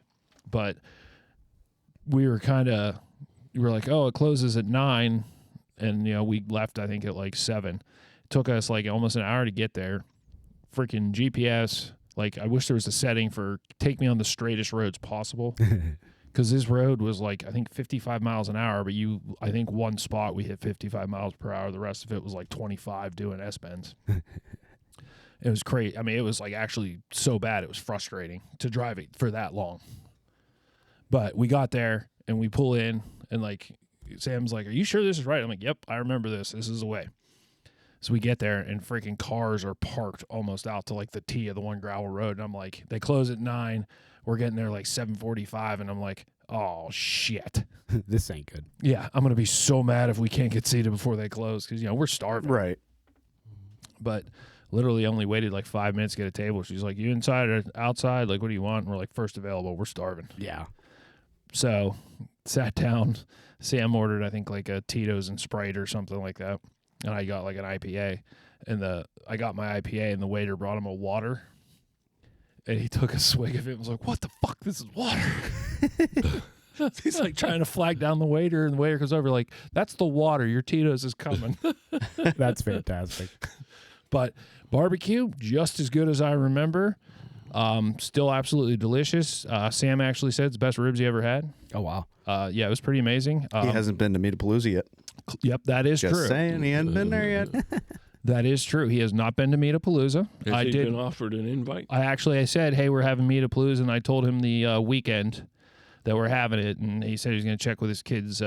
But we were like, oh, it closes at 9, and, you know, we left, I think, at like 7. It took us like almost an hour to get there. Freaking GPS, like, I wish there was a setting for take me on the straightest roads possible. Because this road was like, I think 55 miles an hour, but I think one spot we hit 55 miles per hour. The rest of it was like 25 doing S-bends. It was crazy. I mean, it was like actually so bad. It was frustrating to drive it for that long. But we got there and we pull in and like Sam's like, are you sure this is right? I'm like, yep, I remember this. This is the way. So we get there and freaking cars are parked almost out to like the T of the one gravel road. And I'm like, they close at 9. We're getting there like 7:45, and I'm like, oh, shit. This ain't good. Yeah, I'm going to be so mad if we can't get seated before they close because, you know, we're starving. Right. But literally only waited like 5 minutes to get a table. She's like, you inside or outside? Like, what do you want? And we're like, first available. We're starving. Yeah. So sat down. Sam ordered, I think, like a Tito's and Sprite or something like that. And I got like an IPA. And I got my IPA, and the waiter brought him a water. And he took a swig of it and was like, what the fuck? This is water. He's like trying to flag down the waiter, and the waiter comes over like, that's the water. Your Tito's is coming. That's fantastic. But barbecue, just as good as I remember. Still absolutely delicious. Sam actually said it's the best ribs he ever had. Oh, wow. Yeah, it was pretty amazing. He hasn't been to Metapalooza yet. Yep, that is Just true. saying, he hasn't been there yet. That is true. He has not been to Metapalooza. Has he been offered an invite? I said, hey, we're having Metapalooza, and I told him the weekend that we're having it, and he said he was going to check with his kids'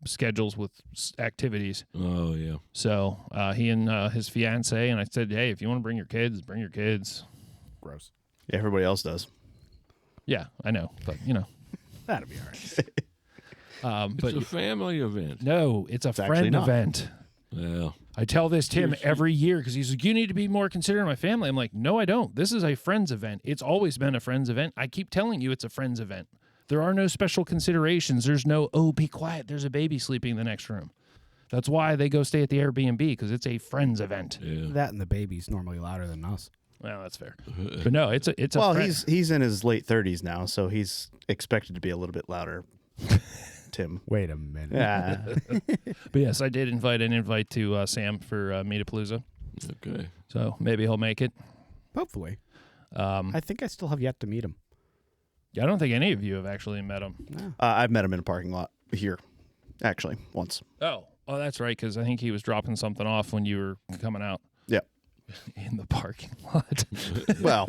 schedules with activities. Oh, yeah. So he and his fiance, and I said, hey, if you want to bring your kids, bring your kids. Gross. Yeah, everybody else does. Yeah, I know, but you know. That'll be all right. But It's a family event. no, it's a actually friend not. event. Well, I tell this to him every year because he's like, you need to be more considerate of my family. I'm like, no, I don't. This is a friends event. It's always been a friends event. I keep telling you it's a friends event. There are no special considerations. There's no, oh, be quiet. There's a baby sleeping in the next room. That's why they go stay at the Airbnb, because it's a friends event. yeah. That and the baby's normally louder than us. Well, that's fair. But no, it's a Well, friend. he's in his late 30s now, so he's expected to be a little bit louder. Tim. Wait a minute. Yeah. But yes, I did invite to Sam for Metapalooza. Okay. So maybe he'll make it. Hopefully. I think I still have yet to meet him. I don't think any of you have actually met him. No. I've met him in a parking lot here, actually, once. Oh, that's right, because I think he was dropping something off when you were coming out. Yeah. In the parking lot. Well,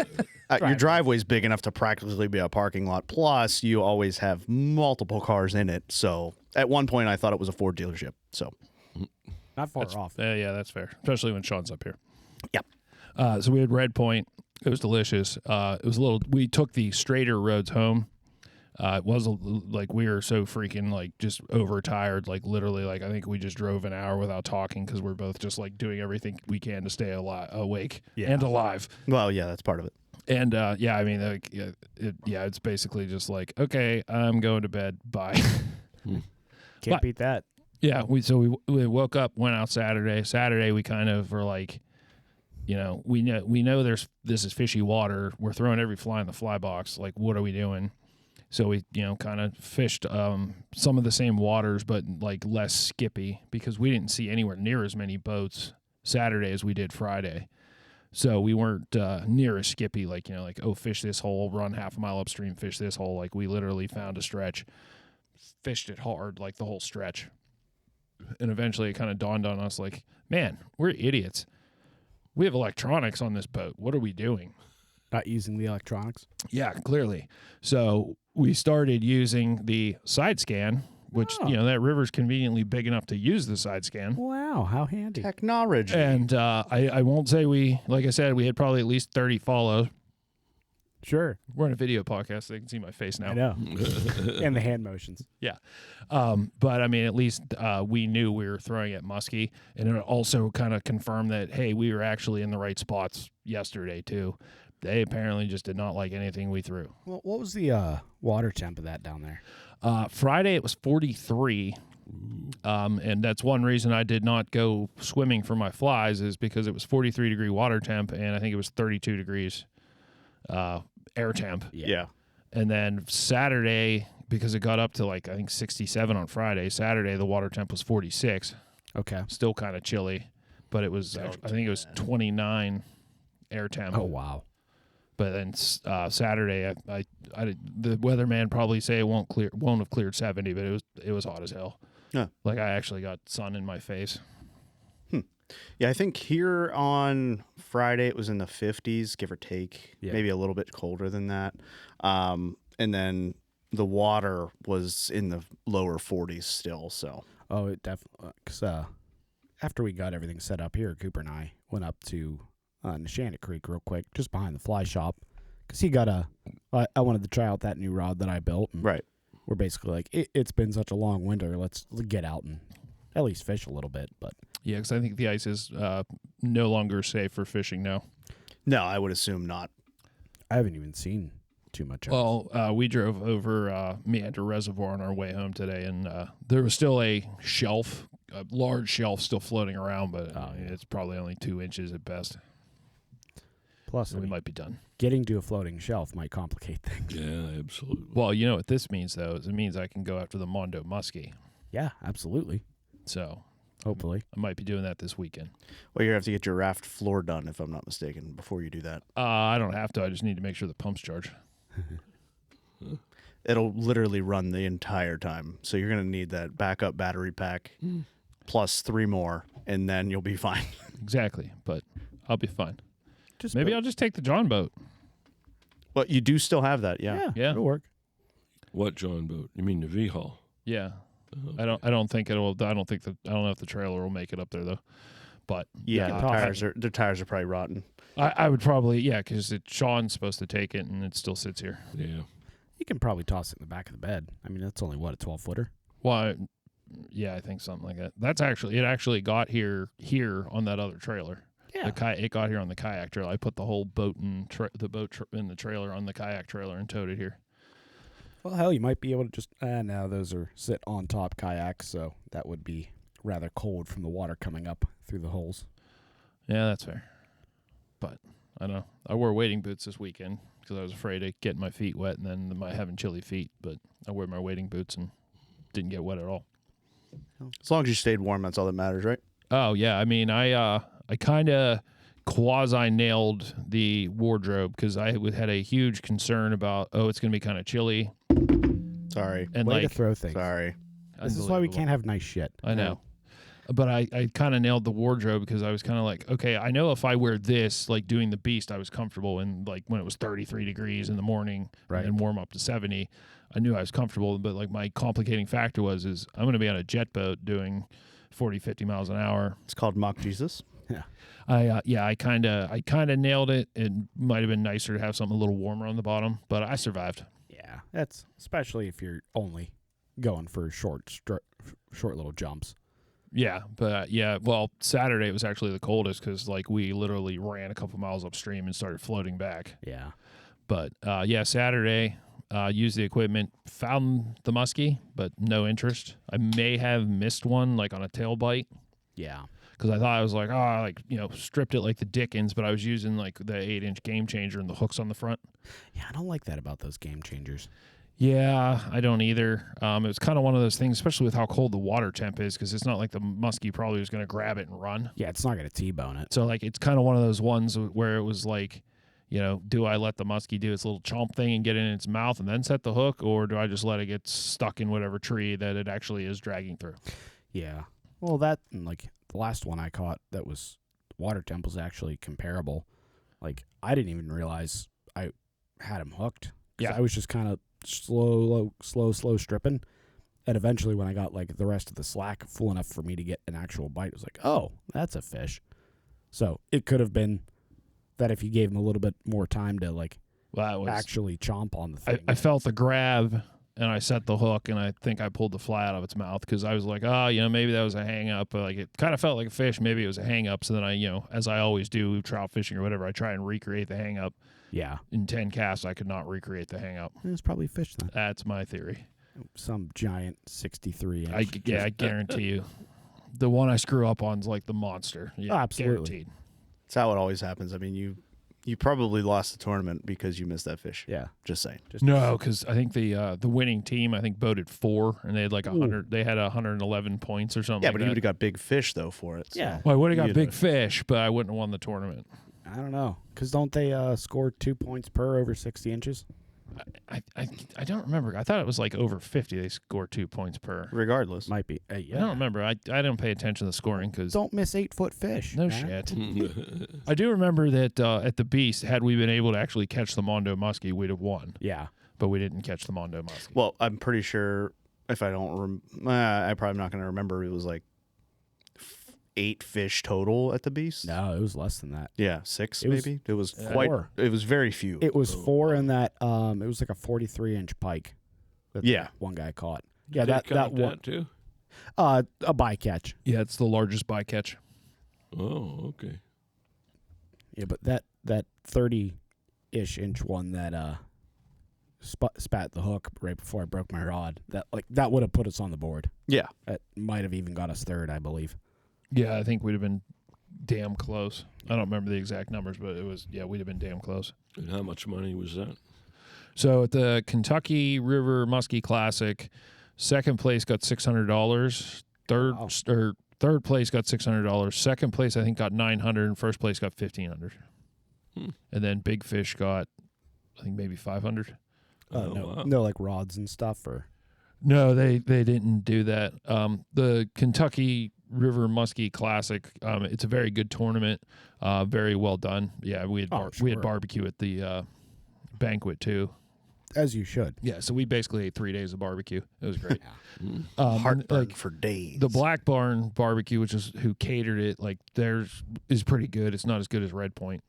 your driveway's big enough to practically be a parking lot. Plus, you always have multiple cars in it. So at one point, I thought it was a Ford dealership. So Not far off. Yeah, that's fair, especially when Sean's up here. Yep. So we had Red Point. It was delicious. It was a little. We took the straighter roads home. It was like we were so freaking like just overtired. Like literally, like I think we just drove an hour without talking because we're both just like doing everything we can to stay awake and alive. well, yeah, that's part of it. And yeah, I mean, it's basically just like, okay, I'm going to bed. Bye. Can't beat that. Yeah, we woke up, went out Saturday. Saturday we kind of were like, we know this is fishy water. We're throwing every fly in the fly box. Like, what are we doing? So we kind of fished some of the same waters, but like less skippy, because we didn't see anywhere near as many boats Saturday as we did Friday. So we weren't near as skippy, like fish this hole, run half a mile upstream, fish this hole. Like, we literally found a stretch, fished it hard, like the whole stretch. And eventually it kind of dawned on us, like, man, we're idiots. We have electronics on this boat. What are we doing? Not using the electronics? Yeah, clearly. So we started using the side scan, which, that river's conveniently big enough to use the side scan. Wow, how handy. Technology. And I won't say like I said, we had probably at least 30 follows. Sure. We're on a video podcast, so they can see my face now. I know. And the hand motions. Yeah. But, I mean, at least we knew we were throwing at musky. And it also kind of confirmed that, hey, we were actually in the right spots yesterday, too. They apparently just did not like anything we threw. Well, what was the water temp of that down there? Friday, it was 43. And that's one reason I did not go swimming for my flies, is because it was 43-degree water temp, and I think it was 32 degrees air temp. Yeah. And then Saturday, because it got up to I think 67 on Friday, Saturday the water temp was 46. Okay. Still kind of chilly, but it was, I think it was 29 air temp. Oh, wow. But then Saturday, the weatherman probably say it won't have cleared 70, but it was hot as hell. Yeah. Like, I actually got sun in my face. Yeah, I think here on Friday it was in the 50s, give or take, maybe a little bit colder than that. And then the water was in the lower 40s still. So. Oh, it definitely. Because after we got everything set up here, Cooper and I went up to Neshannock Creek real quick, just behind the fly shop, because he got I wanted to try out that new rod that I built. And right. We're basically like, it's been such a long winter. Let's get out and at least fish a little bit. But yeah, because I think the ice is no longer safe for fishing now. No, I would assume not. I haven't even seen too much. Well, we drove over Meander Reservoir on our way home today, and there was still a large shelf still floating around, but it's probably only 2 inches at best. Plus, we might be done. Getting to a floating shelf might complicate things. Yeah, absolutely. Well, you know what this means, though, is it means I can go after the Mondo Muskie. Yeah, absolutely. So hopefully, I might be doing that this weekend. Well, you're going to have to get your raft floor done, if I'm not mistaken, before you do that. I don't have to. I just need to make sure the pumps charge. It'll literally run the entire time. So you're going to need that backup battery pack plus 3 more, and then you'll be fine. Exactly, but I'll be fine. Maybe I'll just take the John boat. But you do still have that, yeah. It'll work. What John boat? You mean the V-Haul? Yeah. I don't think it'll. I don't know if the trailer will make it up there though. But Yeah, the tires are probably rotten. I would probably because Sean's supposed to take it and it still sits here. Yeah. You can probably toss it in the back of the bed. I mean, that's only a 12-footer. Well, I think something like that. It actually got here on that other trailer. Yeah. It got here on the kayak trailer. I put the whole boat and the boat in the trailer on the kayak trailer and towed it here. Well, hell, you might be able to just. Now those are sit on top kayaks, so that would be rather cold from the water coming up through the holes. Yeah, that's fair. But I don't know. I wore wading boots this weekend because I was afraid of getting my feet wet and then having chilly feet. But I wore my wading boots and didn't get wet at all. As long as you stayed warm, that's all that matters, right? Oh yeah, I mean, I kind of quasi nailed the wardrobe because I had a huge concern about it's going to be kind of chilly. Sorry. And Way to throw things. Sorry. This is why we can't have nice shit. I know. But I kind of nailed the wardrobe because I was kind of like, okay, I know if I wear this, like doing the beast, I was comfortable. And like when it was 33 degrees in the morning and warm up to 70, I knew I was comfortable. But like my complicating factor is I'm going to be on a jet boat doing 40, 50 miles an hour. It's called Mock Jesus. Yeah. I kind of nailed it. It might have been nicer to have something a little warmer on the bottom, but I survived. Yeah, that's especially if you're only going for short little jumps. Yeah, but well, Saturday was actually the coldest because like we literally ran a couple miles upstream and started floating back. Yeah. But Saturday, used the equipment, found the muskie, but no interest. I may have missed one, like on a tail bite. Yeah. Because I thought I was like, stripped it like the Dickens, but I was using like the 8-inch Game Changer and the hooks on the front. Yeah, I don't like that about those game changers. Yeah, I don't either. It was kind of one of those things, especially with how cold the water temp is, because it's not like the muskie probably was going to grab it and run. Yeah, it's not going to T-bone it. So like it's kind of one of those ones where it was like, do I let the muskie do its little chomp thing and get it in its mouth and then set the hook, or do I just let it get stuck in whatever tree that it actually is dragging through? Yeah. Well, that and like the last one I caught that was water temp was actually comparable. Like I didn't even realize I had him hooked. Yeah. I was just kind of slow stripping. And eventually when I got like the rest of the slack full enough for me to get an actual bite, it was like, oh, that's a fish. So it could have been that if you gave him a little bit more time to like actually chomp on the thing. I felt the grab and I set the hook and I think I pulled the fly out of its mouth because I was like, maybe that was a hang up. But like it kind of felt like a fish. Maybe it was a hang up. So then I, as I always do trout fishing or whatever, I try and recreate the hang up. Yeah. In 10 casts, I could not recreate the hang up. It was probably a fish then. That's my theory. Some giant 63 inch. I guarantee you. The one I screw up on is like the monster. Yeah, absolutely. Guaranteed. That's how it always happens. I mean, you probably lost the tournament because you missed that fish. Yeah. Just saying. No, because I think the winning team boated 4 and they had like 100. They had 111 points or something. Yeah, like but that. you would have got big fish though for it. So. Yeah. Well, I would have got big fish, but I wouldn't have won the tournament. I don't know. Because don't they score 2 points per over 60 inches? I don't remember. I thought it was like over 50. They score 2 points per. Regardless. Might be. Yeah. I don't remember. I didn't pay attention to the scoring because. Don't miss 8-foot fish. No man. shit. I do remember that at the Beast, had we been able to actually catch the Mondo muskie, we'd have won. Yeah. But we didn't catch the Mondo muskie. Well, I'm pretty sure if I don't, I'm probably not going to remember. It was like 8 fish total at the Beast. No, it was less than that. Yeah, 6 It was maybe. It was quite. 4. It was very few. It was 4 in that. It was like a 43-inch pike. That one guy caught. Yeah, that one too. A bycatch. Yeah, it's the largest bycatch. Oh, okay. Yeah, but that 30-ish inch one that spat the hook right before I broke my rod. That would have put us on the board. Yeah, That might have even got us third, I believe. Yeah, I think we'd have been damn close. I don't remember the exact numbers, but we'd have been damn close. And how much money was that? So at the Kentucky River Musky Classic, second place got $600. Third place got $600. Second place I think got $900, and first place got $1,500. And then Big Fish got, I think maybe $500. No, like rods and stuff or. No, they didn't do that. The Kentucky River Musky Classic, it's a very good tournament, very well done. Yeah, we had barbecue at the banquet too. As you should. Yeah, so we basically ate 3 days of barbecue. It was great. heartburn for days. The Black Barn barbecue, which is who catered it, like theirs is pretty good. It's not as good as Red Point.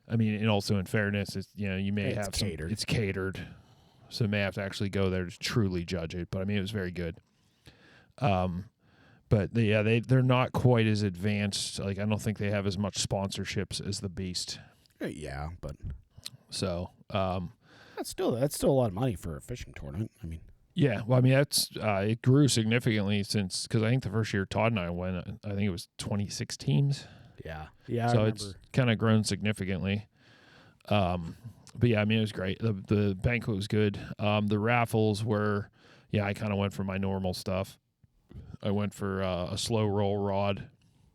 I mean, and also in fairness, it's you may have catered. It's catered. So may have to actually go there to truly judge it. But I mean, it was very good. But they're not quite as advanced. Like I don't think they have as much sponsorships as the Beast. Yeah, but so that's still a lot of money for a fishing tournament. I mean, yeah. Well, I mean that's it grew significantly since because I think the first year Todd and I went, I think it was 26 teams. Yeah. So it's kind of grown significantly. But yeah, I mean, it was great. The banquet was good. The raffles were, I kind of went for my normal stuff. I went for a slow roll rod.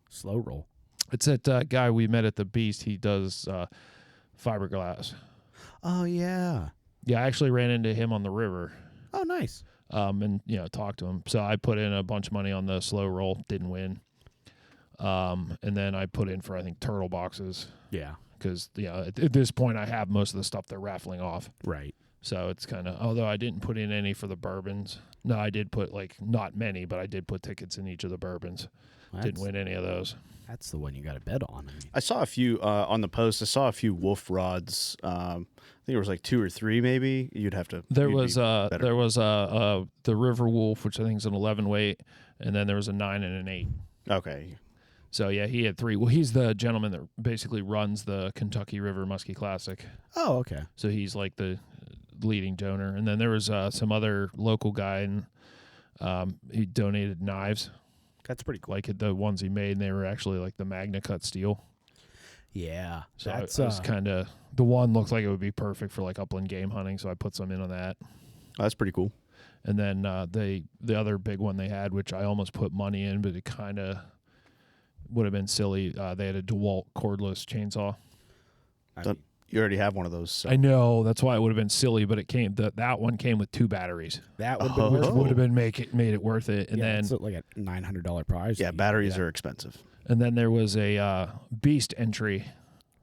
Slow roll. It's that guy we met at the Beast. He does fiberglass. Oh, yeah. Yeah, I actually ran into him on the river. Oh, nice. And, talked to him. So I put in a bunch of money on the slow roll. Didn't win. And then I put in for, I think, turtle boxes. Yeah. Because, at this point, I have most of the stuff they're raffling off. Right. So it's kind of, although I didn't put in any for the bourbons. No, I did put, not many, but I did put tickets in each of the bourbons. Didn't win any of those. That's the one you got to bet on. I saw a few on the post. I saw a few wolf rods. I think there was 2 or 3 maybe. You'd have to. There was the River Wolf, which I think is an 11 weight, and then there was a 9 and an 8. Okay. So yeah, he had 3. Well, he's the gentleman that basically runs the Kentucky River Musky Classic. Oh, okay. So he's like the leading donor. And then there was some other local guy, and he donated knives. That's pretty cool. Like the ones he made, and they were actually like the Magna Cut steel. Yeah. So That's I was kind of, the one looked like it would be perfect for like upland game hunting, so I put some in on that. That's pretty cool. And then the other big one they had, which I almost put money in, but it kind of would have been silly. They had a DeWalt cordless chainsaw. You already have one of those. So. I know, that's why it would have been silly, but it came. That one came with 2 batteries. That would have been Which worth would have been made it worth it. And then it's like a $900 prize. Yeah, batteries are expensive. And then there was a beast entry.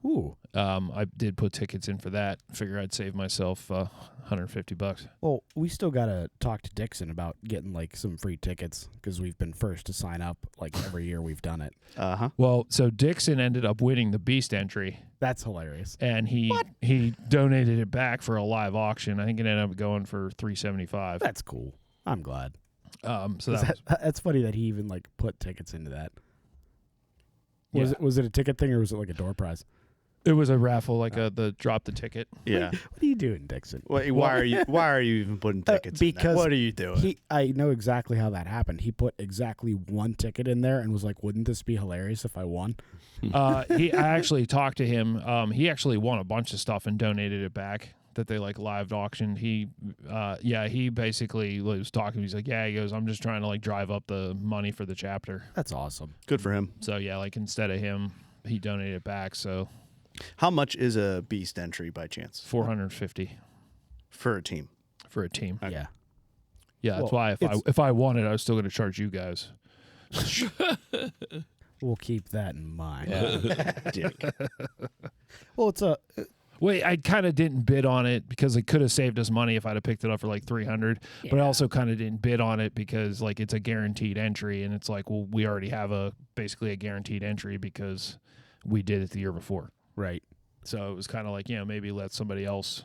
Ooh. I did put tickets in for that. Figure I'd save myself $150. Well, we still got to talk to Dixon about getting like some free tickets because we've been first to sign up like every year we've done it. Well, so Dixon ended up winning the beast entry. That's hilarious. And he donated it back for a live auction. I think it ended up going for $375. That's cool. I'm glad. So That's funny that he even like put tickets into that. Yeah. Was it a ticket thing or was it like a door prize? It was a raffle, like the drop the ticket. Yeah. What are you doing, Dixon? Why are you even putting tickets in because that? What are you doing? I know exactly how that happened. He put exactly 1 ticket in there and was like, "Wouldn't this be hilarious if I won?" I actually talked to him. He actually won a bunch of stuff and donated it back that they like live auctioned. He basically was talking. He's like, he goes, I'm just trying to like drive up the money for the chapter. That's awesome. Good for him. So yeah, like instead of him, he donated it back. So how much is a beast entry by chance? $450 for a team. For a team. Okay. Yeah. Yeah, that's why if I won it, I was still going to charge you guys. We'll keep that in mind. Dick. Well, it's a. Wait, I kind of didn't bid on it because it could have saved us money if I'd have picked it up for like $300. Yeah. But I also kind of didn't bid on it because like it's a guaranteed entry, and it's like, well, we already have basically a guaranteed entry because we did it the year before. Right. So it was kind of like, maybe let somebody else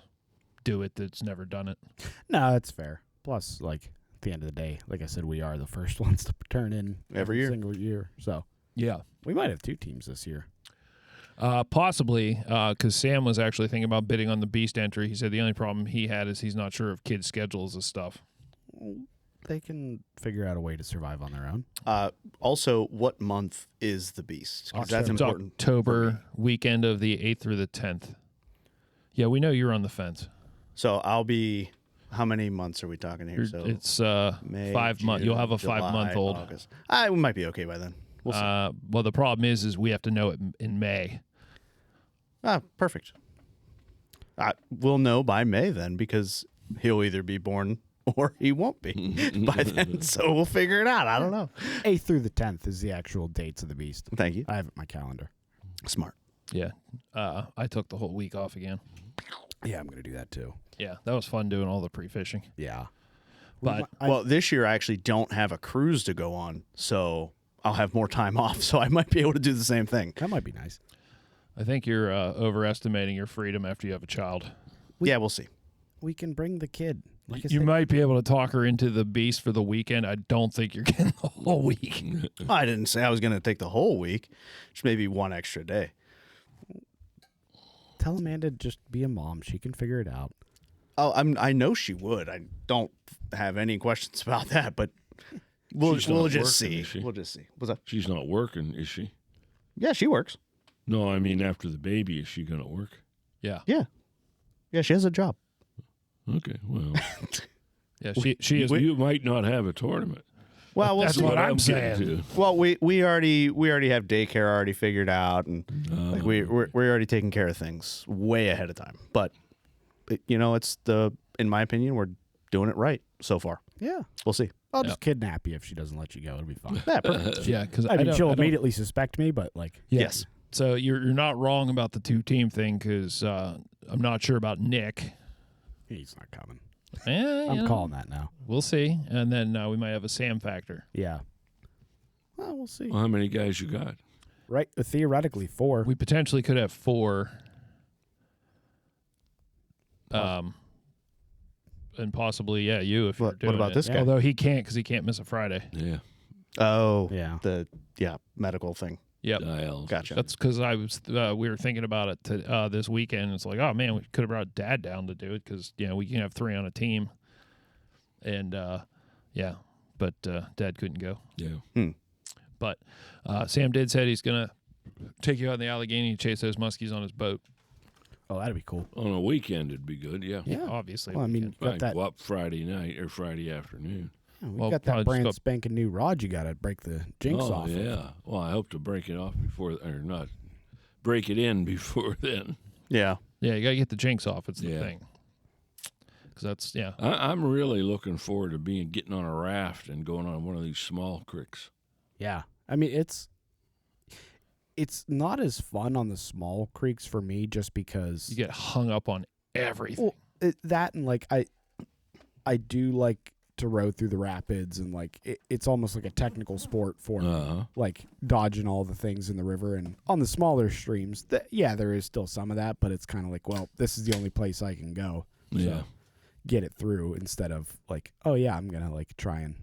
do it that's never done it. No, that's fair. Plus, like at the end of the day, like I said, we are the first ones to turn in every year. Single year. So yeah, we might have 2 teams this year. Possibly, because Sam was actually thinking about bidding on the beast entry. He said the only problem he had is he's not sure of kids' schedules and stuff. They can figure out a way to survive on their own. Also, what month is the beast? Because that's it's important. October weekend of the 8th through the 10th. Yeah, we know you're on the fence. So I'll be. How many months are we talking here? So it's May, 5 months. You'll have a July, 5-month-old. August. We might be okay by then. We'll see. Well, the problem is we have to know it in May. Perfect. We'll know by May then because he'll either be born or he won't be by then. So we'll figure it out. I don't know. 8th through the 10th is the actual dates of the beast. Thank you. I have it in my calendar. Smart. Yeah. I took the whole week off again. Yeah, I'm going to do that too. Yeah, that was fun doing all the pre-fishing. Yeah. But well, this year I actually don't have a cruise to go on, so I'll have more time off, so I might be able to do the same thing. That might be nice. I think you're overestimating your freedom after you have a child. Yeah, we'll see. We can bring the kid. Like you might be able to talk her into the beast for the weekend. I don't think you're getting the whole week. I didn't say I was going to take the whole week. Just maybe 1 extra day. Tell Amanda to just be a mom. She can figure it out. Oh, I know she would. I don't have any questions about that, but we'll just see. We'll just see. What's up? She's not working, is she? Yeah, she works. No, I mean after the baby, is she going to work? Yeah. Yeah. Yeah, she has a job. Okay, well. Yeah, she is. You might not have a tournament. Well, that's what I'm saying. To. Well, we already have daycare already figured out, and like we're already taking care of things way ahead of time. But it's in my opinion, we're doing it right so far. Yeah, we'll see. I'll just kidnap you if she doesn't let you go. It'll be fine. Yeah, perfect. Yeah, because I mean, she'll immediately suspect me, but like yes. So you're not wrong about the 2-team thing because I'm not sure about Nick. He's not coming. I'm calling that now. We'll see, and then we might have a Sam factor. Yeah. Well, we'll see. Well, how many guys you got? Right, theoretically 4. We potentially could have 4. And possibly, you if you're doing what about it. this guy? Although he can't because he can't miss a Friday. Yeah. Oh, yeah. The medical thing. Yep. dials. Gotcha. That's because we were thinking about it this weekend. It's like, oh man, we could have brought Dad down to do it because we can have 3 on a team, and but Dad couldn't go. Yeah. But Sam did said he's gonna take you out in the Allegheny and chase those muskies on his boat. Oh, that'd be cool. On a weekend, it'd be good. Yeah. Obviously. Well, I mean, Right, got that. go up Friday night or Friday afternoon. We Well, got probably that just brand go- spanking new rod. You got to break the jinx Oh, off. yeah. Of. Well, I hope to break it off before, or not break it in before then. Yeah. Yeah, you gotta get the jinx off. It's the Yeah. thing. Because that's I'm really looking forward to getting on a raft and going on one of these small creeks. Yeah, I mean it's not as fun on the small creeks for me, just because you get hung up on everything. well, that and like I do like to row through the rapids, and like it's almost like a technical sport for me, like dodging all the things in the river. And on the smaller streams, there is still some of that, but it's kind of like, well, this is the only place I can go. Yeah. So get it through instead of like, oh yeah, I'm gonna like try and.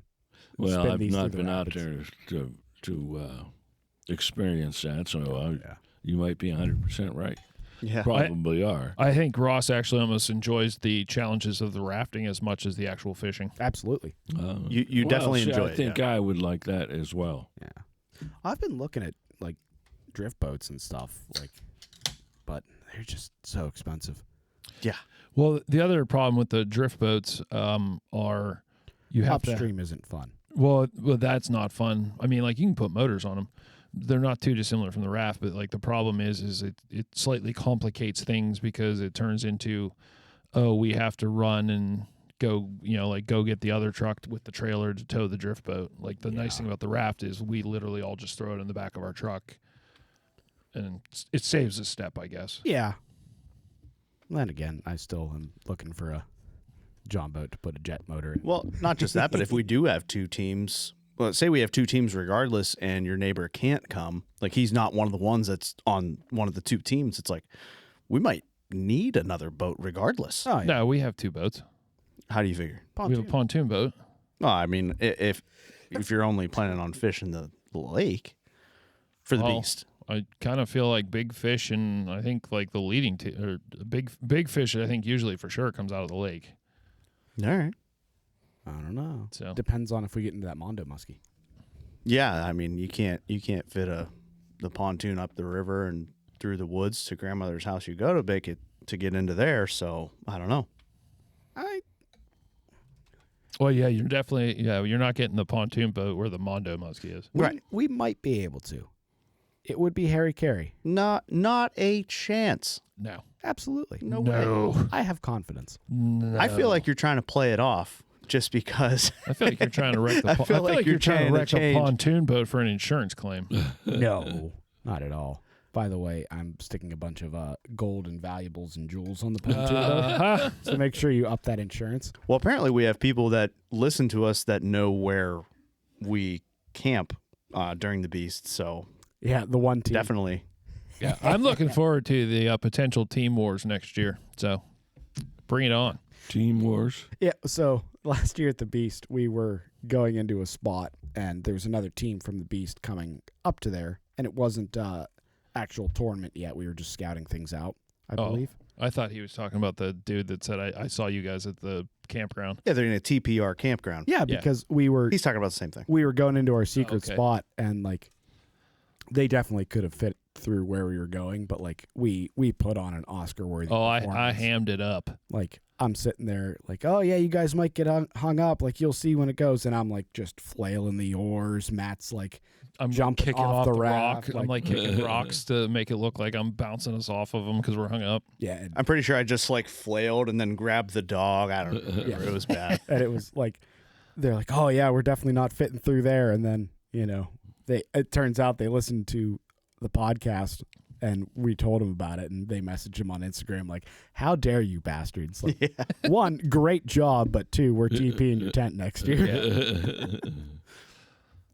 Well, spin I've these not through the been out rapids. there to experience that, so you might be 100% right. Yeah. Probably are. I think Ross actually almost enjoys the challenges of the rafting as much as the actual fishing. Absolutely. You definitely enjoy I it. think I would like that as well. Yeah, I've been looking at like drift boats and stuff, like, but they're just so expensive. Yeah. Well, the other problem with the drift boats are you have Upstream isn't fun. Well, that's not fun. I mean, like you can put motors on them. They're not too dissimilar from the raft, but like the problem is it slightly complicates things because it turns into, oh, we have to run and go, go get the other truck with the trailer to tow the drift boat. Like the nice thing about the raft is we literally all just throw it in the back of our truck, and it saves a step, I guess. Yeah. Then again, I still am looking for a John boat to put a jet motor in. Well, not just that, but if we do have 2 teams, well, say we have 2 teams regardless, and your neighbor can't come, like he's not one of the ones that's on one of the 2 teams, it's like we might need another boat regardless. Oh, yeah. No, we have 2 boats. How do you figure? We have a pontoon boat. Well, I mean, if you're only planning on fishing the lake for the beast. I kind of feel like big fish, and I think like the leading or big fish. I think usually for sure comes out of the lake. All right. I don't know. So Depends on if we get into that Mondo muskie. Yeah, I mean, you can't fit the pontoon up the river and through the woods to grandmother's house. You go to make it to get into there. So I don't know. Well, yeah, you're definitely you're not getting the pontoon boat where the Mondo muskie is. Right. We might be able to. It would be Harry Carey. Not a chance. No, Absolutely. No way. I have confidence. no. I feel like you're trying to play it off just because. I feel like you're trying to wreck the. I feel like you're you're trying to trying to wreck a change. pontoon boat for an insurance claim. No, not at all. By the way, I'm sticking a bunch of gold and valuables and jewels on the pontoon boat. So make sure you up that insurance. Well, apparently we have people that listen to us that know where we camp during the beast. So Yeah, the one team. definitely. Yeah, I'm looking forward to the potential team wars next year. So bring it on. Team Wars. Yeah, so last year at the Beast, we were going into a spot, and there was another team from the Beast coming up to there, and it wasn't actual tournament yet. We were just scouting things out, I believe. I thought he was talking about the dude that said I saw you guys at the campground. Yeah, they're in a TPR campground. Yeah, because we were He's talking about the same thing. we were going into our secret okay. spot, and like they definitely could have fit through where we were going, but like we put on an Oscar-worthy I performance. hammed it up. Like I'm sitting there like, oh yeah, you guys might get hung up, like you'll see when it goes, and I'm like just flailing the oars. Matt's like I'm jumping kicking off off the the raft, rock. I'm like kicking rocks to make it look like I'm bouncing us off of them because we're hung up. yeah, and, I'm pretty sure I just like flailed and then grabbed the dog. I don't know. Yeah. It was bad. and it was like they're like, oh yeah, we're definitely not fitting through there, and then it turns out they listened to the podcast. And we told them about it, and they messaged him on Instagram like, how dare you bastards. Like, one, great job, but 2, we're TPing your tent next year.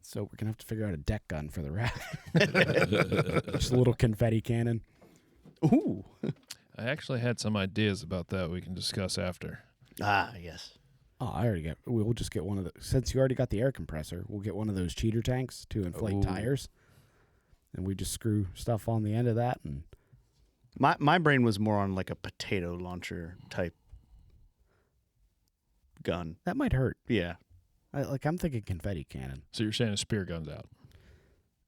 So we're going to have to figure out a deck gun for the raft. Just a little confetti cannon. Ooh. I actually had some ideas about that we can discuss after. Ah, yes. Oh, we'll just get one of the, since you already got the air compressor, we'll get one of those cheater tanks to inflate Ooh. tires. and we just screw stuff on the end of that, and My brain was more on like a potato launcher type gun. that might hurt. Yeah. I'm thinking confetti cannon. So you're saying a spear gun's out?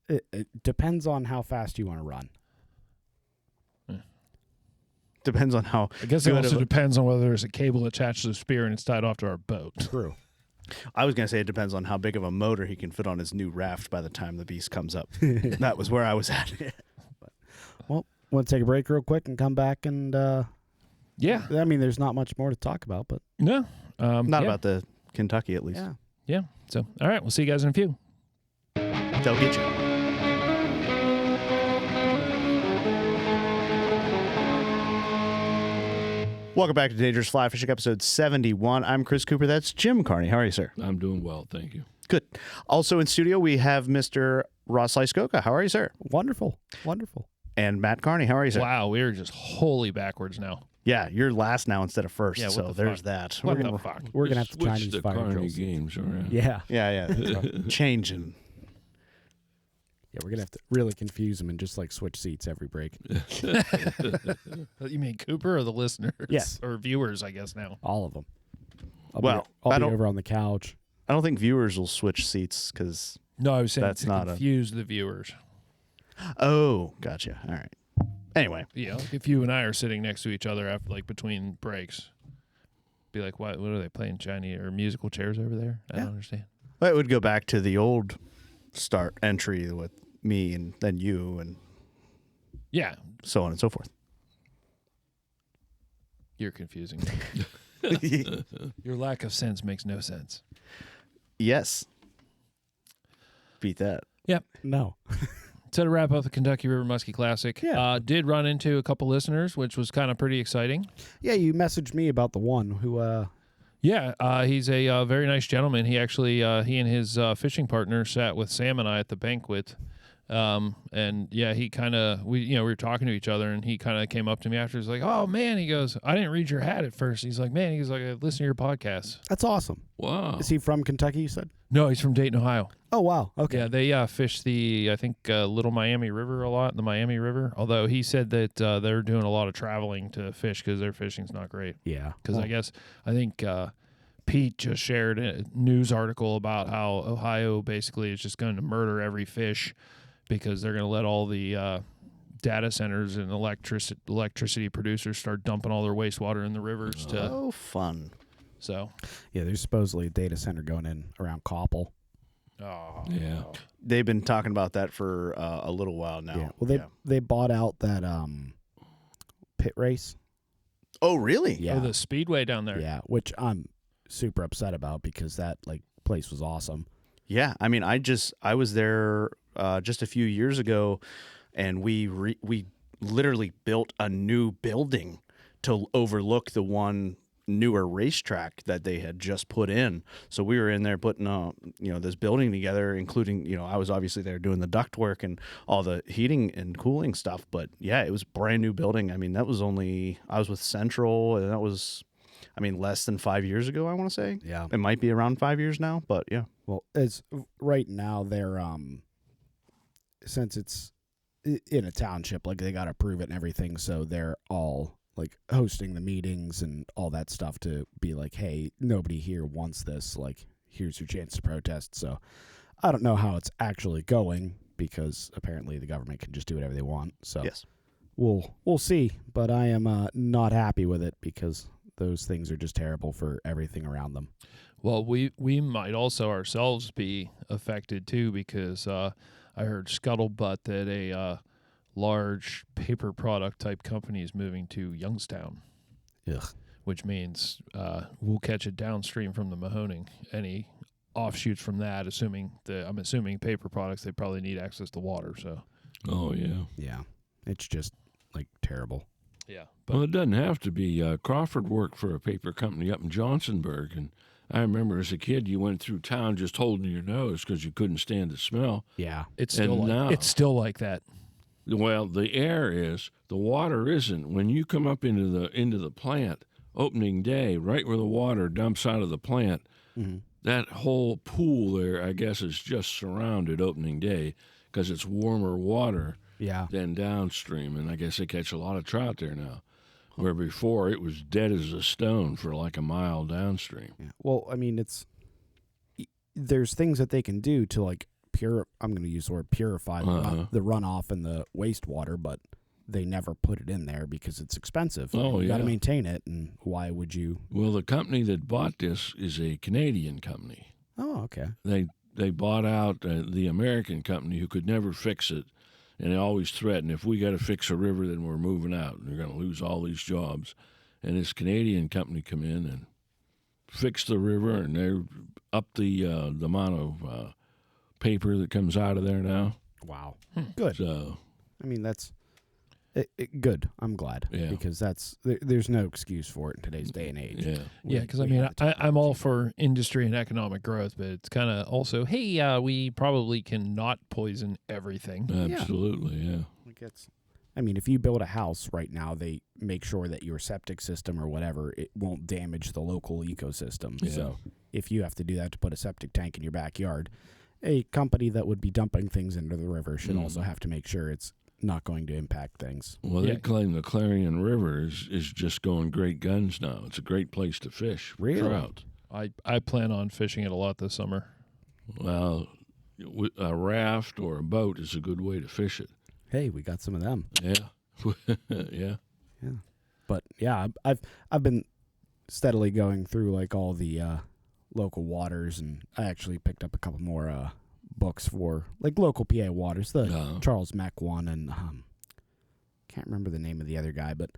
It depends on how fast you want to run. Depends on how. I guess it good also of a- depends on whether there's a cable attached to the spear and it's tied off to our boat. True. I was gonna say it depends on how big of a motor he can fit on his new raft by the time the beast comes up. That was where I was at. Well, want to take a break real quick and come back and Yeah. I mean, there's not much more to talk about, but No. Not yeah. about the Kentucky, at least. yeah. Yeah. So, all right. We'll see you guys in a few. They'll get you. Welcome back to Dangerous Fly Fishing, episode 71. I'm Chris Cooper. That's Jim Carney. How are you, sir? I'm doing well, thank you. Good. Also in studio, we have Mr. Ross Lyskoka. How are you, sir? Wonderful. And Matt Carney. How are you, sir? Wow. We're just wholly backwards now. Yeah, you're last now instead of first. Yeah, what so the there's fuck? that. What We're the gonna- fuck? We're gonna have to Switch Chinese the fire Carney drills. games around. Yeah. Yeah. Changing. Yeah, we're gonna have to really confuse them and just like switch seats every break. You mean Cooper or the listeners? Yes. Or viewers, I guess now. All of them. Well, I'll I be don't- over on the couch. I don't think viewers will switch seats because. No, I was saying That's to not a- confuse the viewers. Oh, gotcha. All right. Anyway, Yeah, like if you and I are sitting next to each other after like between breaks, be like, what are they playing Chinese or musical chairs over there? I don't understand. it would go back to the old start entry with me and then you and Yeah, so on and so forth. you're confusing me. Your lack of sense makes no sense. Yes. Beat that. No. So to wrap up the Kentucky River Musky Classic, Yeah. did run into a couple listeners, which was kind of pretty exciting. Yeah, you messaged me about the one who Yeah, he's a very nice gentleman. He actually, he and his fishing partner sat with Sam and I at the banquet. And yeah, he kind of, we were talking to each other and he kind of came up to me after. He's like, oh man, he goes, I didn't read your hat at first. He's like, man, he's like, I listen to your podcast. that's awesome. Wow. Is he from Kentucky, you said? No, he's from Dayton, Ohio. Oh wow. Okay. Yeah, they fish the, I think, Little Miami River a lot, the Miami River. Although he said that they're doing a lot of traveling to fish because their fishing's not great. Yeah. Because I think Pete just shared a news article about how Ohio basically is just going to murder every fish because they're going to let all the data centers and electricity producers start dumping all their wastewater in the rivers. Oh, fun. So, Yeah, there's supposedly a data center going in around Koppel. oh, Yeah. They've been talking about that for a little while now. Yeah. Well, they bought out that pit race. Oh, really? Yeah. Oh, the speedway down there. Yeah, which I'm super upset about because that place was awesome. Yeah. I mean, I was there just a few years ago, and we literally built a new building to overlook the one newer racetrack that they had just put in. So we were in there putting this building together, including, I was obviously there doing the duct work and all the heating and cooling stuff. But yeah, it was a brand new building. I mean, I was with Central, and that was, less than 5 years ago, I want to say. Yeah. It might be around 5 years now, but yeah. Well, as right now they're since it's in a township, they got to approve it and everything, so they're all hosting the meetings and all that stuff to be like, hey, nobody here wants this, here's your chance to protest. So I don't know how it's actually going because apparently the government can just do whatever they want. So Yes. we'll see, but I am not happy with it because those things are just terrible for everything around them. Well, we might also ourselves be affected too because I heard scuttlebutt that a large paper product type company is moving to Youngstown. Ugh. Which means we'll catch it downstream from the Mahoning. Any offshoots from that, I'm assuming paper products, they probably need access to water. So. Oh, yeah. Yeah, it's just terrible. Yeah. Well, it doesn't have to be. Crawford worked for a paper company up in Johnsonburg, and I remember as a kid you went through town just holding your nose because you couldn't stand the smell. Yeah. It's And still like that. Well, the air is, the water isn't. When you come up into the plant opening day, right where the water dumps out of the plant, Mm-hmm. that whole pool there, I guess, is just surrounded opening day because it's warmer water Yeah. than downstream, and I guess they catch a lot of trout there now. Where before it was dead as a stone for like a mile downstream. Yeah. Well, I mean, there's things that they can do to like I'm going to use the word purify the runoff and the wastewater, but they never put it in there because it's expensive. Oh, you got to yeah. maintain it, and why would you? Well, the company that bought this is a Canadian company. Oh, okay. They bought out the American company who could never fix it, and they always threaten, if we got to fix a river, then we're moving out, and they're going to lose all these jobs. And this Canadian company come in and fixed the river, and they're up the amount of paper that comes out of there now. Wow. Good. So, I mean, that's good. I'm glad. Yeah. Because there's no excuse for it in today's day and age. yeah. Yeah, because I mean, I'm all for industry and economic growth, but it's kind of also, hey, we probably cannot poison everything. Absolutely, yeah. I mean, if you build a house right now, they make sure that your septic system or whatever, it won't damage the local ecosystem. Yeah. So if you have to do that to put a septic tank in your backyard, a company that would be dumping things into the river should also have to make sure it's not going to impact things. Well, they claim the Clarion River is just going great guns now. It's a great place to fish for Really? trout. I plan on fishing it a lot this summer. Well, a raft or a boat is a good way to fish it. Hey, we got some of them. Yeah. Yeah. But yeah, I've been steadily going through like all the local waters, and I actually picked up a couple more books for like local PA waters. The Charles Meck one, and can't remember the name of the other guy, but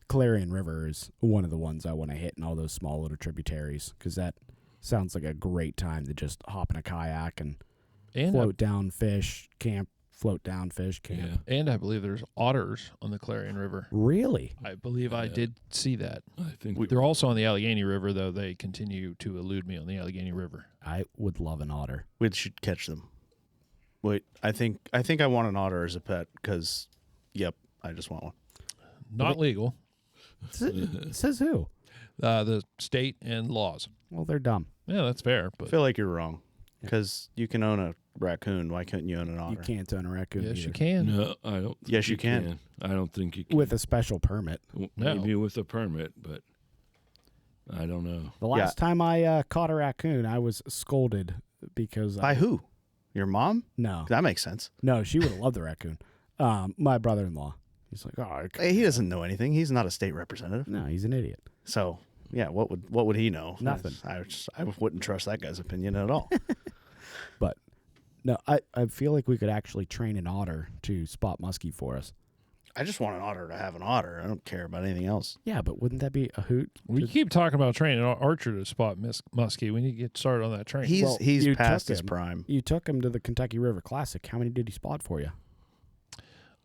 Clarion River is one of the ones I want to hit in all those small little tributaries, because that sounds like a great time to just hop in a kayak and float down, fish, camp. Float down, fish, camp. Yeah. And I believe there's otters on the Clarion River. Really? I believe I did see that. I think They're also on the Allegheny River, though. They continue to elude me on the Allegheny River. I would love an otter. We should catch them. Wait, I think I want an otter as a pet because, yep, I just want one. Not legal. Says who? The state and laws. Well, they're dumb. Yeah, that's fair. I But feel like you're wrong because you can own a raccoon. Why couldn't you own an otter? You can't own a raccoon. yes, either. you can. No, I don't. Yes, think you can. I don't think you can. With a special permit. Maybe with a permit, but I don't know. The last time I caught a raccoon, I was scolded because By who? Your mom? No, That makes sense. no, she would have loved the raccoon. My brother-in-law. He's like, oh, Hey, he doesn't know anything. He's not a state representative. no, he's an idiot. So yeah, what would he know? Nothing. I wouldn't trust that guy's opinion at all. But no, I feel like we could actually train an otter to spot muskie for us. I just want an otter to have an otter. I don't care about anything else. Yeah, but wouldn't that be a hoot? We keep talking about training an archer to spot muskie. We need to get started on that training. He's you past took his him. prime. You took him to the Kentucky River Classic. How many did he spot for you?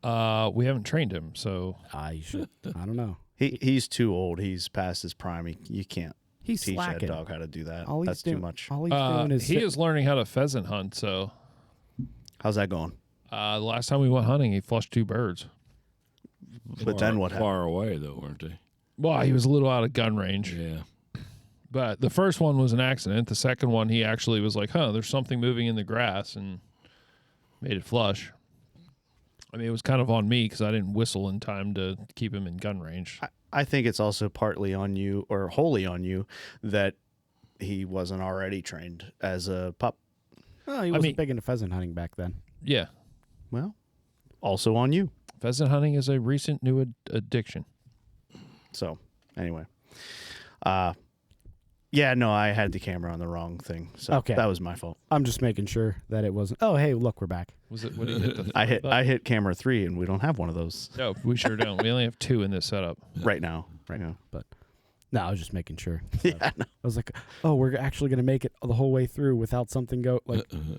We haven't trained him, so I should. I don't know. He's too old. He's past his prime. You can't He's teach slacking. that dog how to do that. All he's That's doing, too much. All he's doing is he is learning how to pheasant hunt. So How's that going? the last time we went hunting, he flushed 2 birds. But then what happened? Far away though, weren't they? Well, he was a little out of gun range. Yeah. But the first one was an accident. The second one, he actually was like, there's something moving in the grass, and made it flush. I mean, it was kind of on me because I didn't whistle in time to keep him in gun range. I think it's also partly on you, or wholly on you, that he wasn't already trained as a pup. Oh, he wasn't big into pheasant hunting back then. Yeah. Well, also on you. Pheasant hunting is a recent new addiction. So, anyway. Yeah, no, I had the camera on the wrong thing. So Okay. that was my fault. I'm just making sure that it wasn't. Oh, hey, look, we're back. Was it? What did you hit? I hit camera 3, and we don't have one of those No, we sure don't. We only have 2 in this setup. right now. Right now. But no, I was just making sure. Yeah, no. I was like, oh, we're actually going to make it the whole way through without something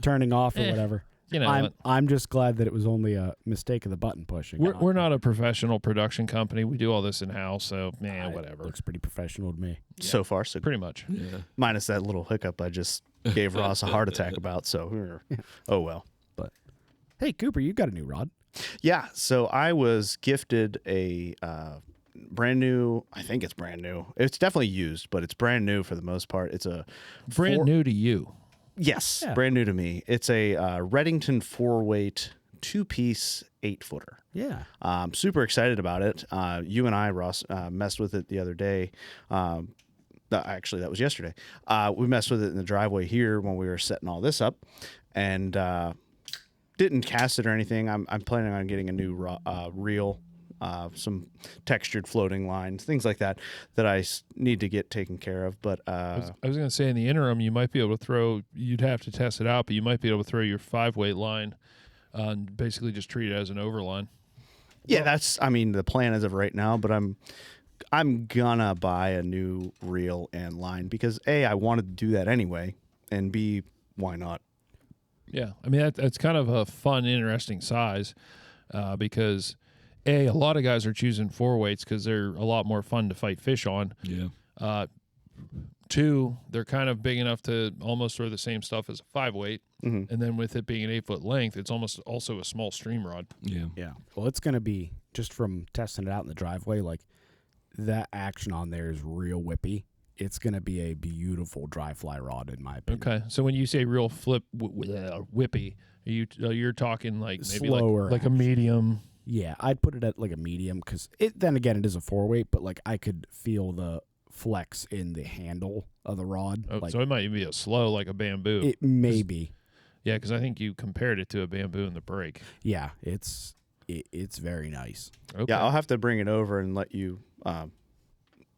turning off or whatever. You know, I'm just glad that it was only a mistake of the button pushing. we're not a professional production company. We do all this in house, so It whatever. looks pretty professional to me. So far, so good. Pretty much. Yeah. Minus that little hiccup I just gave Ross a heart attack about. So, oh well. But hey, Cooper, you got a new rod. Yeah. So I was gifted a brand new. I think it's brand new. It's definitely used, but it's brand new for the most part. It's a Brand new to you. Yes, Yeah. brand new to me. It's a Reddington 4-weight 2-piece 8-footer. Yeah. Super excited about it. You and I, Ross, messed with it the other day. Actually, that was yesterday. We messed with it in the driveway here when we were setting all this up, and didn't cast it or anything. I'm planning on getting a new reel, some textured floating lines, things like that I need to get taken care of. But I was going to say in the interim, you might be able to throw. You'd have to test it out, but you might be able to throw your 5-weight line and basically just treat it as an overline. yeah, that's the plan as of right now. But I'm gonna buy a new reel and line because A, I wanted to do that anyway, and B, why not? Yeah, I mean that's kind of a fun, interesting size because a lot of guys are choosing 4-weights because they're a lot more fun to fight fish on. Yeah. 2, they're kind of big enough to almost throw the same stuff as a 5-weight, and then with it being an 8-foot length, it's almost also a small stream rod. Yeah. Yeah. Well, it's going to be, just from testing it out in the driveway, like that action on there is real whippy. It's going to be a beautiful dry fly rod, in my opinion. Okay, so when you say real whippy, you're talking like maybe Slower like a medium. Yeah, I'd put it at like a medium because then again, it is a 4-weight, but like I could feel the flex in the handle of the rod. Oh, like, so it might be a slow like a bamboo. it may be. Yeah, because I think you compared it to a bamboo in the break. Yeah, it's very nice. Okay. Yeah, I'll have to bring it over and let you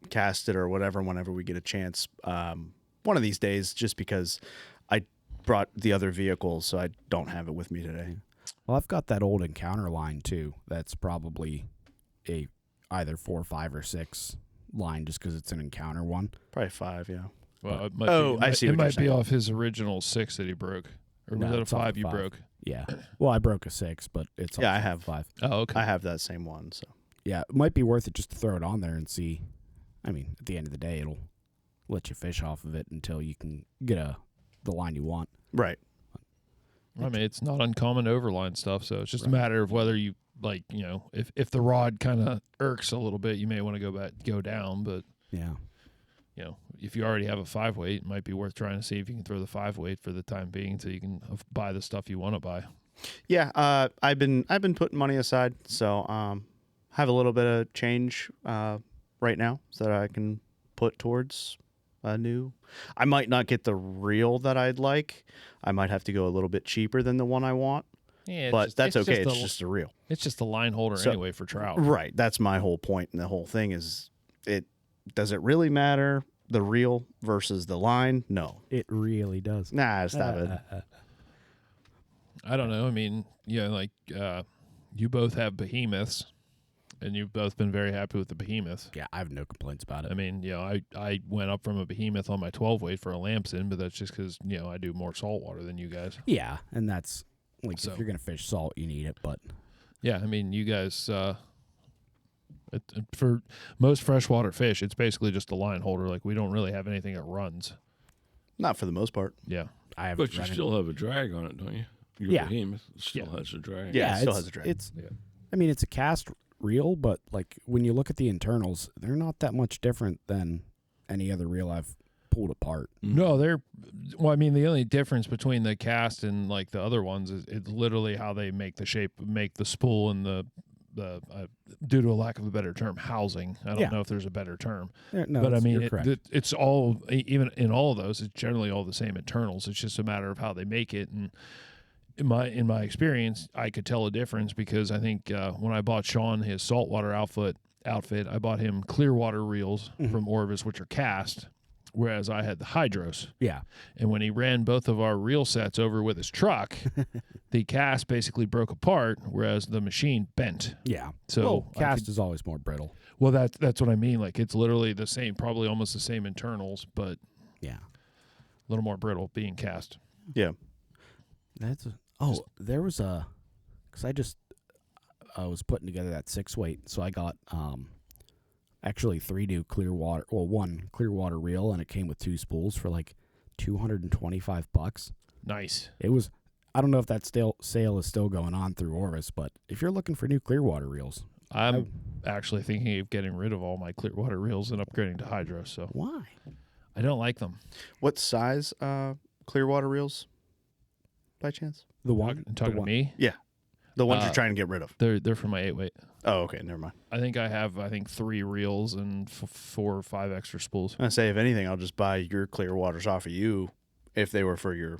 cast it or whatever whenever we get a chance. One of these days, just because I brought the other vehicle, so I don't have it with me today. Well, I've got that old Encounter line too. That's probably a either 4, 5, or 6 line, just because it's an Encounter one. Probably 5, yeah. Well, it might I see It what you're might be saying. off his original 6 that he broke, or was No, that a it's off 5 the you 5. broke? Yeah. Well, I broke a 6, but it's Yeah, also I have. 5. Oh, okay. I have that same one, so. Yeah, it might be worth it just to throw it on there and see. I mean, at the end of the day, it'll let you fish off of it until you can get the line you want. Right. I mean, it's not uncommon overline stuff, so it's just a matter of whether you if the rod kind of irks a little bit, you may want to go down. But Yeah. if you already have a 5-weight, it might be worth trying to see if you can throw the 5-weight for the time being, so you can buy the stuff you want to buy. Yeah, I've been putting money aside, so have a little bit of change right now so that I can put towards a new. I might not get the reel that I'd like. I might have to go a little bit cheaper than the one I want, Yeah, but that's okay. It's just a reel. It's just a line holder anyway for trout. Right. That's my whole point, and the whole thing is, does it really matter the reel versus the line? No. It really does. Nah, stop it. I don't know. I mean, you both have behemoths, and you've both been very happy with the behemoth. Yeah, I have no complaints about it. I mean, I went up from a behemoth on my 12-weight for a Lamson, but that's just because, I do more saltwater than you guys. Yeah, and that's, like, So- if you're going to fish salt, you need it, but... Yeah, I mean, you guys, for most freshwater fish, it's basically just a line holder. Like, we don't really have anything that runs. Not for the most part. Yeah. I have But you still have a drag on it, don't you? Your Yeah. behemoth still has a drag. Yeah, it still it's, has a drag. It's, Yeah. I mean, it's a cast reel, but, like, when you look at the internals, they're not that much different than any other reel I've pulled apart. No, well, I mean, the only difference between the cast and, like, the other ones is it's literally how they make the shape, make the spool and the due to a lack of a better term, housing. I don't know if there's a better term. No, but I mean, you're correct. it's all, even in all of those, it's generally all the same internals. It's just a matter of how they make it. And in my experience, I could tell a difference because I think when I bought Sean his saltwater outfit, I bought him Clearwater reels from Orvis, which are cast, whereas I had the Hydros. Yeah. And when he ran both of our reel sets over with his truck, the cast basically broke apart, whereas the machine bent. Yeah. So well, cast is always more brittle. Well, that's what I mean. Like, it's literally the same, probably almost the same internals, but Yeah. a little more brittle being cast. Yeah. There was because I was putting together that 6-weight, so I got actually 3 new Clearwater, well, 1 Clearwater reel, and it came with 2 spools for like $225. Nice. It was, I don't know if that sale is still going on through Orvis, but if you're looking for new Clearwater reels, I'm actually thinking of getting rid of all my Clearwater reels and upgrading to Hydro. So why? I don't like them. What size Clearwater reels by chance? The one Talking to me? Yeah. The ones you're trying to get rid of. They're for my 8-weight. Oh, okay. Never mind. I think I have 3 reels and 4 or 5 extra spools. I say, if anything, I'll just buy your Clearwaters off of you if they were for your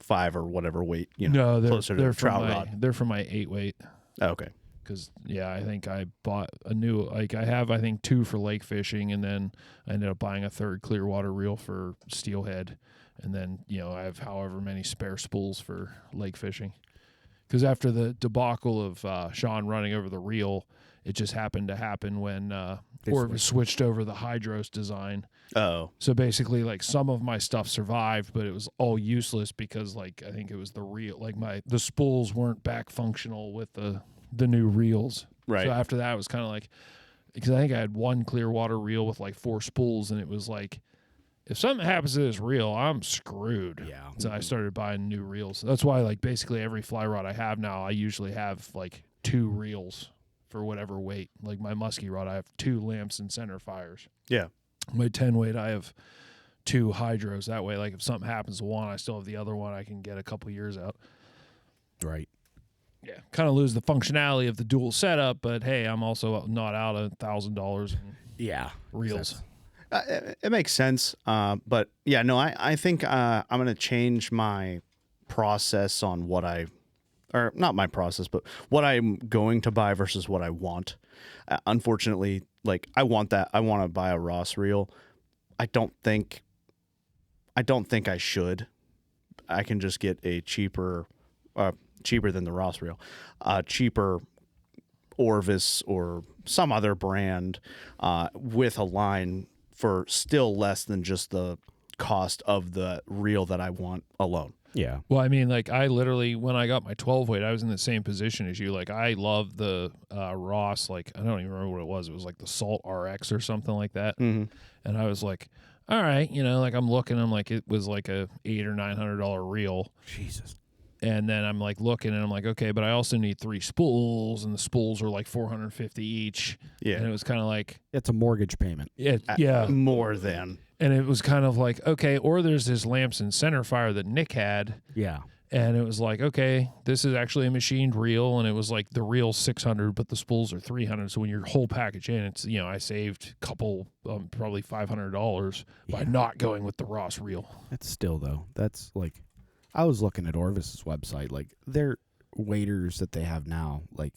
5 or whatever weight, No, closer to they're the for trout my rod. they're for my 8-weight. Oh, okay. Because I think I bought a new I have 2 for lake fishing, and then I ended up buying a 3rd Clearwater reel for steelhead, and then I have however many spare spools for lake fishing. Because after the debacle of Sean running over the reel, it just happened to happen when Orvis switched over the Hydros design. Oh. So basically, some of my stuff survived, but it was all useless because I think it was the reel, the spools weren't back functional with the new reels. Right. So after that, it was kind of because I think I had 1 Clearwater reel with 4 spools, and it was if something happens to this reel, I'm screwed. Yeah. So I started buying new reels. That's why basically every fly rod I have now, I usually have 2 reels for whatever weight. Like my musky rod, I have 2 lamps and center fires. Yeah. My 10-weight, I have 2 hydros. That way, if something happens to one, I still have the other one. I can get a couple years out. Right. Yeah, kind of lose the functionality of the dual setup, but hey, I'm also not out $1,000 in Yeah. reels. It makes sense. But yeah, no, I think I'm going to change my process on or not my process, but what I'm going to buy versus what I want. Unfortunately, I want to buy a Ross reel. I don't think I should. I can just get a cheaper than the Ross reel, cheaper Orvis or some other brand with a line for still less than just the cost of the reel that I want alone. Yeah. Well, I mean, I literally, when I got my 12-weight, I was in the same position as you. I love the Ross, I don't even remember what it was. It was the Salt RX or something like that. Mm-hmm. And I was all right, I'm looking, it was a $800 or $900 reel. Jesus. And then I'm looking, and I'm okay, but I also need 3 spools, and the spools are $450 each. Yeah. And it was kind of It's a mortgage payment. yeah. More than. And it was kind of okay, or there's this lamps and center fire that Nick had. Yeah. And it was okay, this is actually a machined reel, and it was the reel's $600, but the spools are $300. So when your whole package in, it's I saved a couple, probably $500 by not going with the Ross reel. That's still though. That's I was looking at Orvis's website. Their waders that they have now, I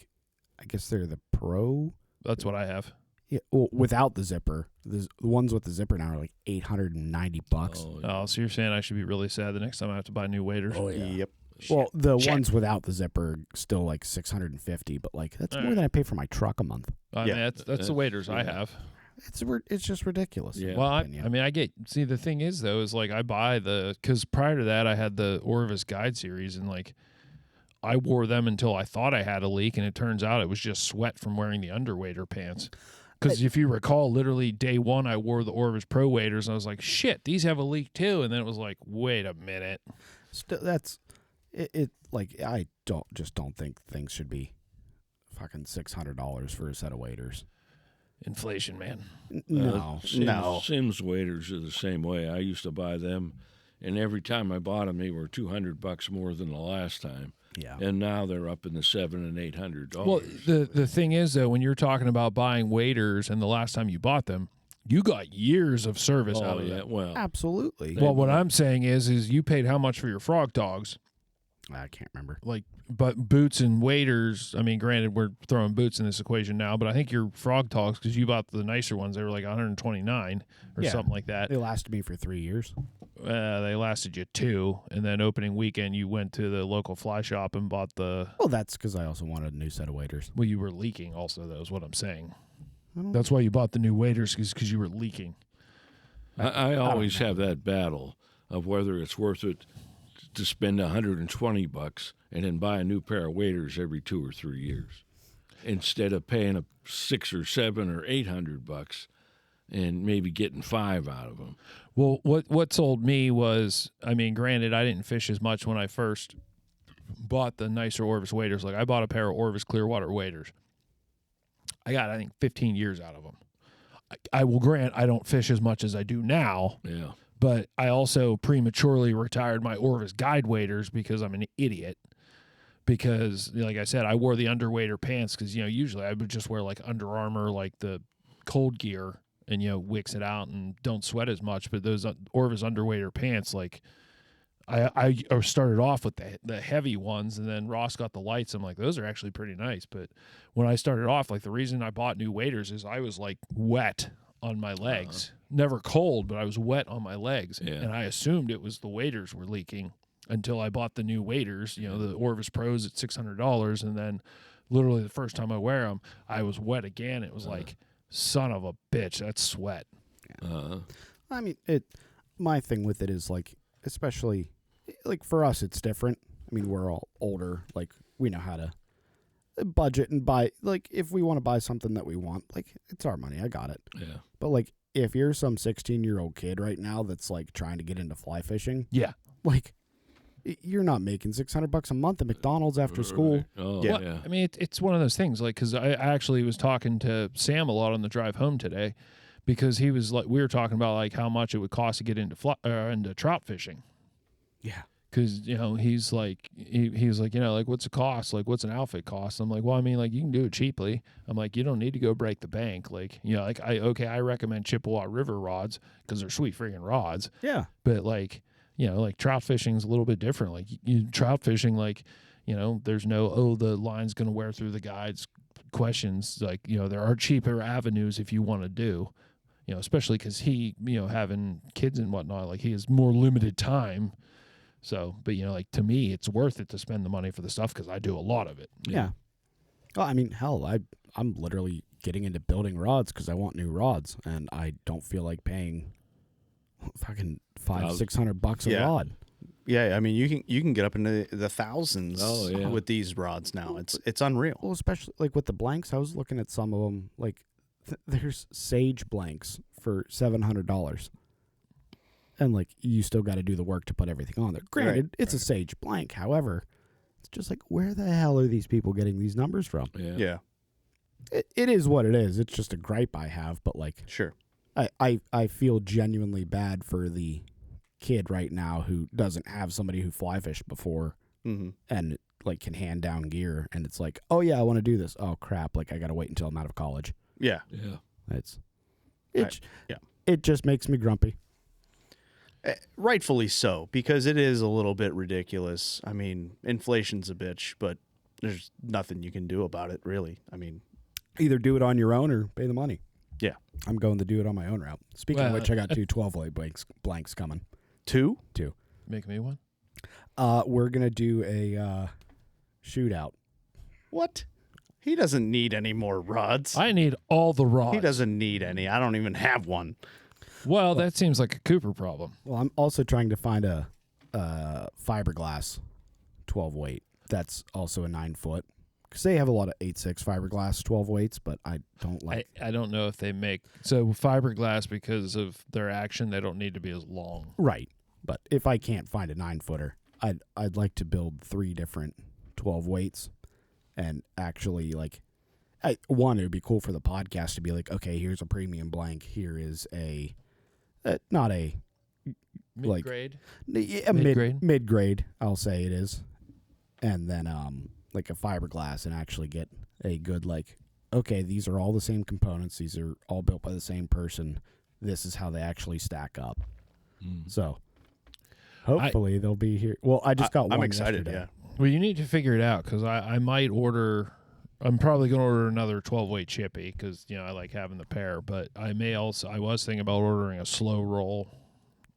guess they're the Pro. That's what I have. Yeah. Well, without the zipper, the ones with the zipper now are $890. Oh, so you're saying I should be really sad the next time I have to buy new waders? Oh yeah. Yep. Well, the ones without the zipper are still $650, but that's more than I pay for my truck a month. I mean, that's the waders I have. It's just ridiculous. Yeah. Well, I mean, the thing is though, is I buy because prior to that I had the Orvis Guide series, and I wore them until I thought I had a leak, and it turns out it was just sweat from wearing the underwader pants. Because if you recall, literally day 1 I wore the Orvis Pro waders, and I was shit, these have a leak too, and then it was wait a minute. Still, that's it. I don't think things should be fucking $600 for a set of waders. Inflation, man. No. Sims waders are the same way. I used to buy them, and every time I bought them, they were $200 more than the last time. Yeah. And now they're up in the $700 and $800. Well, the thing is though, when you're talking about buying waders, and the last time you bought them, you got years of service out of it. Well, Absolutely. Well, what I'm saying is you paid how much for your frog dogs? I can't remember. But boots and waders, I mean, granted, we're throwing boots in this equation now, but I think your frog dogs, because you bought the nicer ones, they were $129 or something like that. They lasted me for 3 years. They lasted you 2, and then opening weekend, you went to the local fly shop and bought the... Well, that's because I also wanted a new set of waders. Well, you were leaking also, though, is what I'm saying. That's why you bought the new waders, because you were leaking. I always have that battle of whether it's worth it to spend $120 and then buy a new pair of waders every 2 or 3 years, instead of paying a $600 or $700 or $800 and maybe getting 5 out of them. Well, what sold me was, I mean, granted, I didn't fish as much when I first bought the nicer Orvis waders. I bought a pair of Orvis Clearwater waders. I got, I think, 15 years out of them. I will grant I don't fish as much as I do now. Yeah. But I also prematurely retired my Orvis guide waders because I'm an idiot. Because, like I said, I wore the underwater pants because, usually I would just wear like Under Armour, like the cold gear, and, wicks it out and don't sweat as much. But those Orvis underwater pants, like, I started off with the heavy ones, and then Ross got the lights. I'm like, those are actually pretty nice. But when I started off, like, the reason I bought new waders is I was like wet on my legs. Never cold, but I was wet on my legs. Yeah. And I assumed it was the waders were leaking until I bought the new waders, the Orvis Pros at $600. And then literally the first time I wear them, I was wet again. It was like, son of a bitch, that's sweat. I mean, my thing with it is, like, especially, like, for us, it's different. I mean, we're all older. Like, we know how to budget and buy. Like, if we want to buy something that we want, like, it's our money. I got it. Yeah. But, like, if you're some 16-year-old kid right now that's, like, trying to get into fly fishing, Yeah. like, you're not making $600 a month at McDonald's after school. Oh, Yeah. yeah. I mean, it's one of those things, like, because I actually was talking to Sam a lot on the drive home today, because he was like, we were talking about like how much it would cost to get into trout fishing. Yeah. Because he's like, he's like, like, what's the cost? Like, what's an outfit cost? I'm like, well, I mean, like, you can do it cheaply. I'm like, you don't need to go break the bank. Like, like, I recommend Chippewa River rods because they're sweet freaking rods. Yeah. But like, like trout fishing's a little bit different. Like, you trout fishing, like, there's no, the line's going to wear through the guides questions. Like, there are cheaper avenues if you want to do, especially because he, having kids and whatnot, like, he has more limited time. So, but, like, to me, it's worth it to spend the money for the stuff because I do a lot of it. Yeah. Well, I mean, hell, I'm literally getting into building rods because I want new rods, and I don't feel like paying fucking $500-600 a rod. Yeah, I mean, you can get up into the thousands yeah. with these rods now. It's unreal. Well, especially like with the blanks, I was looking at some of them. Like, there's Sage blanks for $700, and like you still got to do the work to put everything on there. Granted, it's a Sage blank. However, it's just like, where the hell are these people getting these numbers from? Yeah. It is what it is. It's just a gripe I have, but like, Sure. I feel genuinely bad for the kid right now who doesn't have somebody who fly fished before and like can hand down gear, and it's like, oh yeah, I want to do this. Oh crap, like I got to wait until I'm out of college. Yeah. Yeah. It just makes me grumpy. Rightfully so, because it is a little bit ridiculous. I mean, inflation's a bitch, but there's nothing you can do about it, really. I mean, Either do it on your own or pay the money. Yeah. I'm going to do it on my own route. Speaking of which, I got 2 12-weight blanks coming. 2? 2. Make me one. We're going to do a shootout. What? He doesn't need any more rods. I need all the rods. He doesn't need any. I don't even have one. Well, that seems like a Cooper problem. Well, I'm also trying to find a fiberglass 12-weight. That's also a 9-foot. Because they have a lot of 8.6 fiberglass 12 weights, but I don't like. I don't know if they make fiberglass, because of their action, they don't need to be as long. Right, but if I can't find a 9-footer, I'd like to build 3 different 12 weights, and actually like, it would be cool for the podcast to be like, okay, here's a premium blank. Here is a not a Mid-grade? a Mid-grade? mid-grade. I'll say it is, and then like a fiberglass, and actually get a good, like, okay, these are all the same components. These are all built by the same person. This is how they actually stack up. So hopefully they'll be here. Well, I just got one. I'm excited, yesterday. yeah. Well, you need to figure it out, because I might order. I'm probably going to order another 12-weight chippy, because I like having the pair. But I was thinking about ordering a slow roll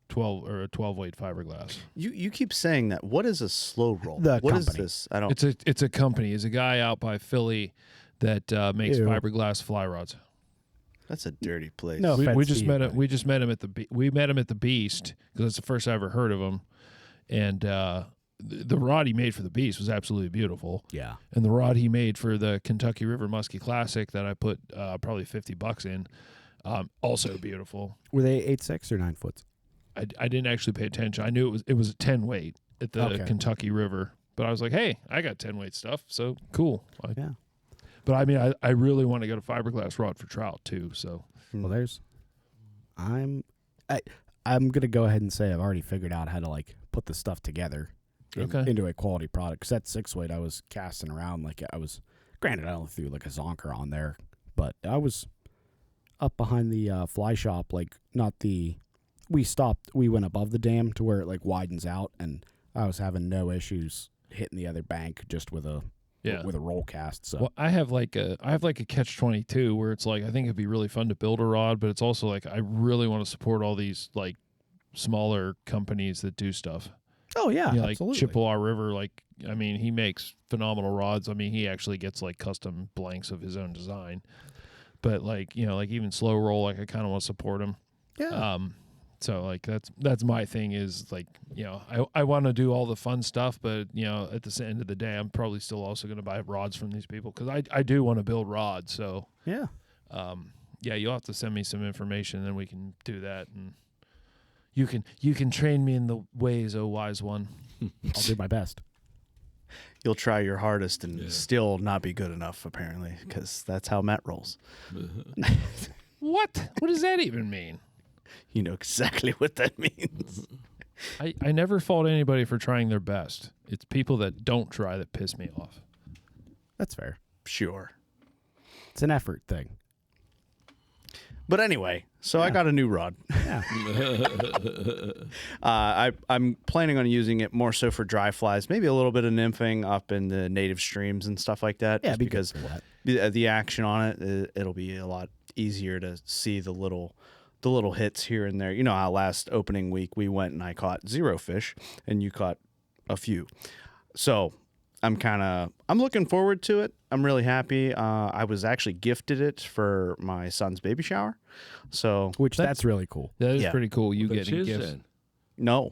12-weight fiberglass. You keep saying that. What is a slow roll? The What is company. this? I don't. It's a company. It's a guy out by Philly that makes Ew. fiberglass fly rods. That's a dirty place. No. We offense just to met you, him. but- We just met him at the Beast, because it's the first I ever heard of him, and the rod he made for the Beast was absolutely beautiful. Yeah. And the rod he made for the Kentucky River Musky Classic that I put probably $50 in, also beautiful. Were they 8.6 or 9 foots? I didn't actually pay attention. I knew it was a 10 weight at the Okay. Kentucky River, but I was like, hey, I got 10 weight stuff, so cool. Yeah. But I mean, I really want to get a fiberglass rod for trout too. So Well, I'm gonna go ahead and say I've already figured out how to like put the stuff together into a quality product. Because that 6-weight I was casting around like I was. Granted, I only threw like a zonker on there, but I was up behind the fly shop. Like we went above the dam to where it like widens out, and I was having no issues hitting the other bank just with a roll cast. So well, I have like a catch-22 where it's like I think it'd be really fun to build a rod, but it's also like I really want to support all these like smaller companies that do stuff. Oh yeah, like absolutely. Chippewa River, like I mean, he makes phenomenal rods. I mean, he actually gets like custom blanks of his own design. But like like even slow roll, like I kind of want to support him. Yeah. So like that's my thing is like I want to do all the fun stuff, but at the end of the day, I'm probably still also going to buy rods from these people because I do want to build rods. So yeah, you'll have to send me some information, and then we can do that and. You can train me in the ways, oh wise one. I'll do my best. You'll try your hardest and still not be good enough, apparently, because that's how Matt rolls. What? What does that even mean? You know exactly what that means. I never fault anybody for trying their best. It's people that don't try that piss me off. That's fair. Sure. It's an effort thing. But anyway, so I got a new rod. Yeah. I'm planning on using it more so for dry flies, maybe a little bit of nymphing up in the native streams and stuff like that. Yeah, just because the action on it, it'll be a lot easier to see the little hits here and there. You know how last opening week we went and I caught 0 fish and you caught a few. So I'm looking forward to it. I'm really happy. I was actually gifted it for my son's baby shower. So that's really cool. That is pretty cool. You getting gifts. Then? No.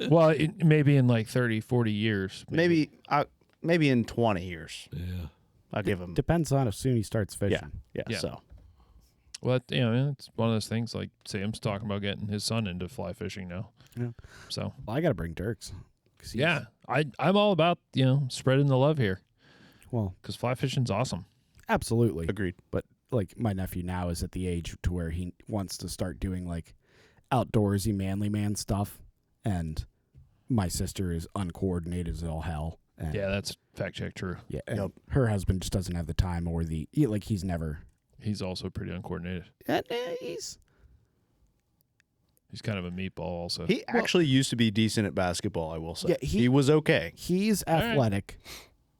Well, maybe in like 30, 40 years. Maybe in 20 years. Yeah. I'll give him. Depends on how soon he starts fishing. Yeah. So. Well, it's one of those things like Sam's talking about getting his son into fly fishing now. Yeah. So. Well, I got to bring Dirks. Yeah. I'm all about, spreading the love here. Well, because fly fishing's awesome. Absolutely. Agreed. But like my nephew now is at the age to where he wants to start doing like outdoorsy manly man stuff, and my sister is uncoordinated as all hell. And yeah, that's fact check true. Yeah, and her husband just doesn't have the time or he's never. He's also pretty uncoordinated. He's kind of a meatball also. He actually used to be decent at basketball, I will say. Yeah, he was okay. He's athletic. Right.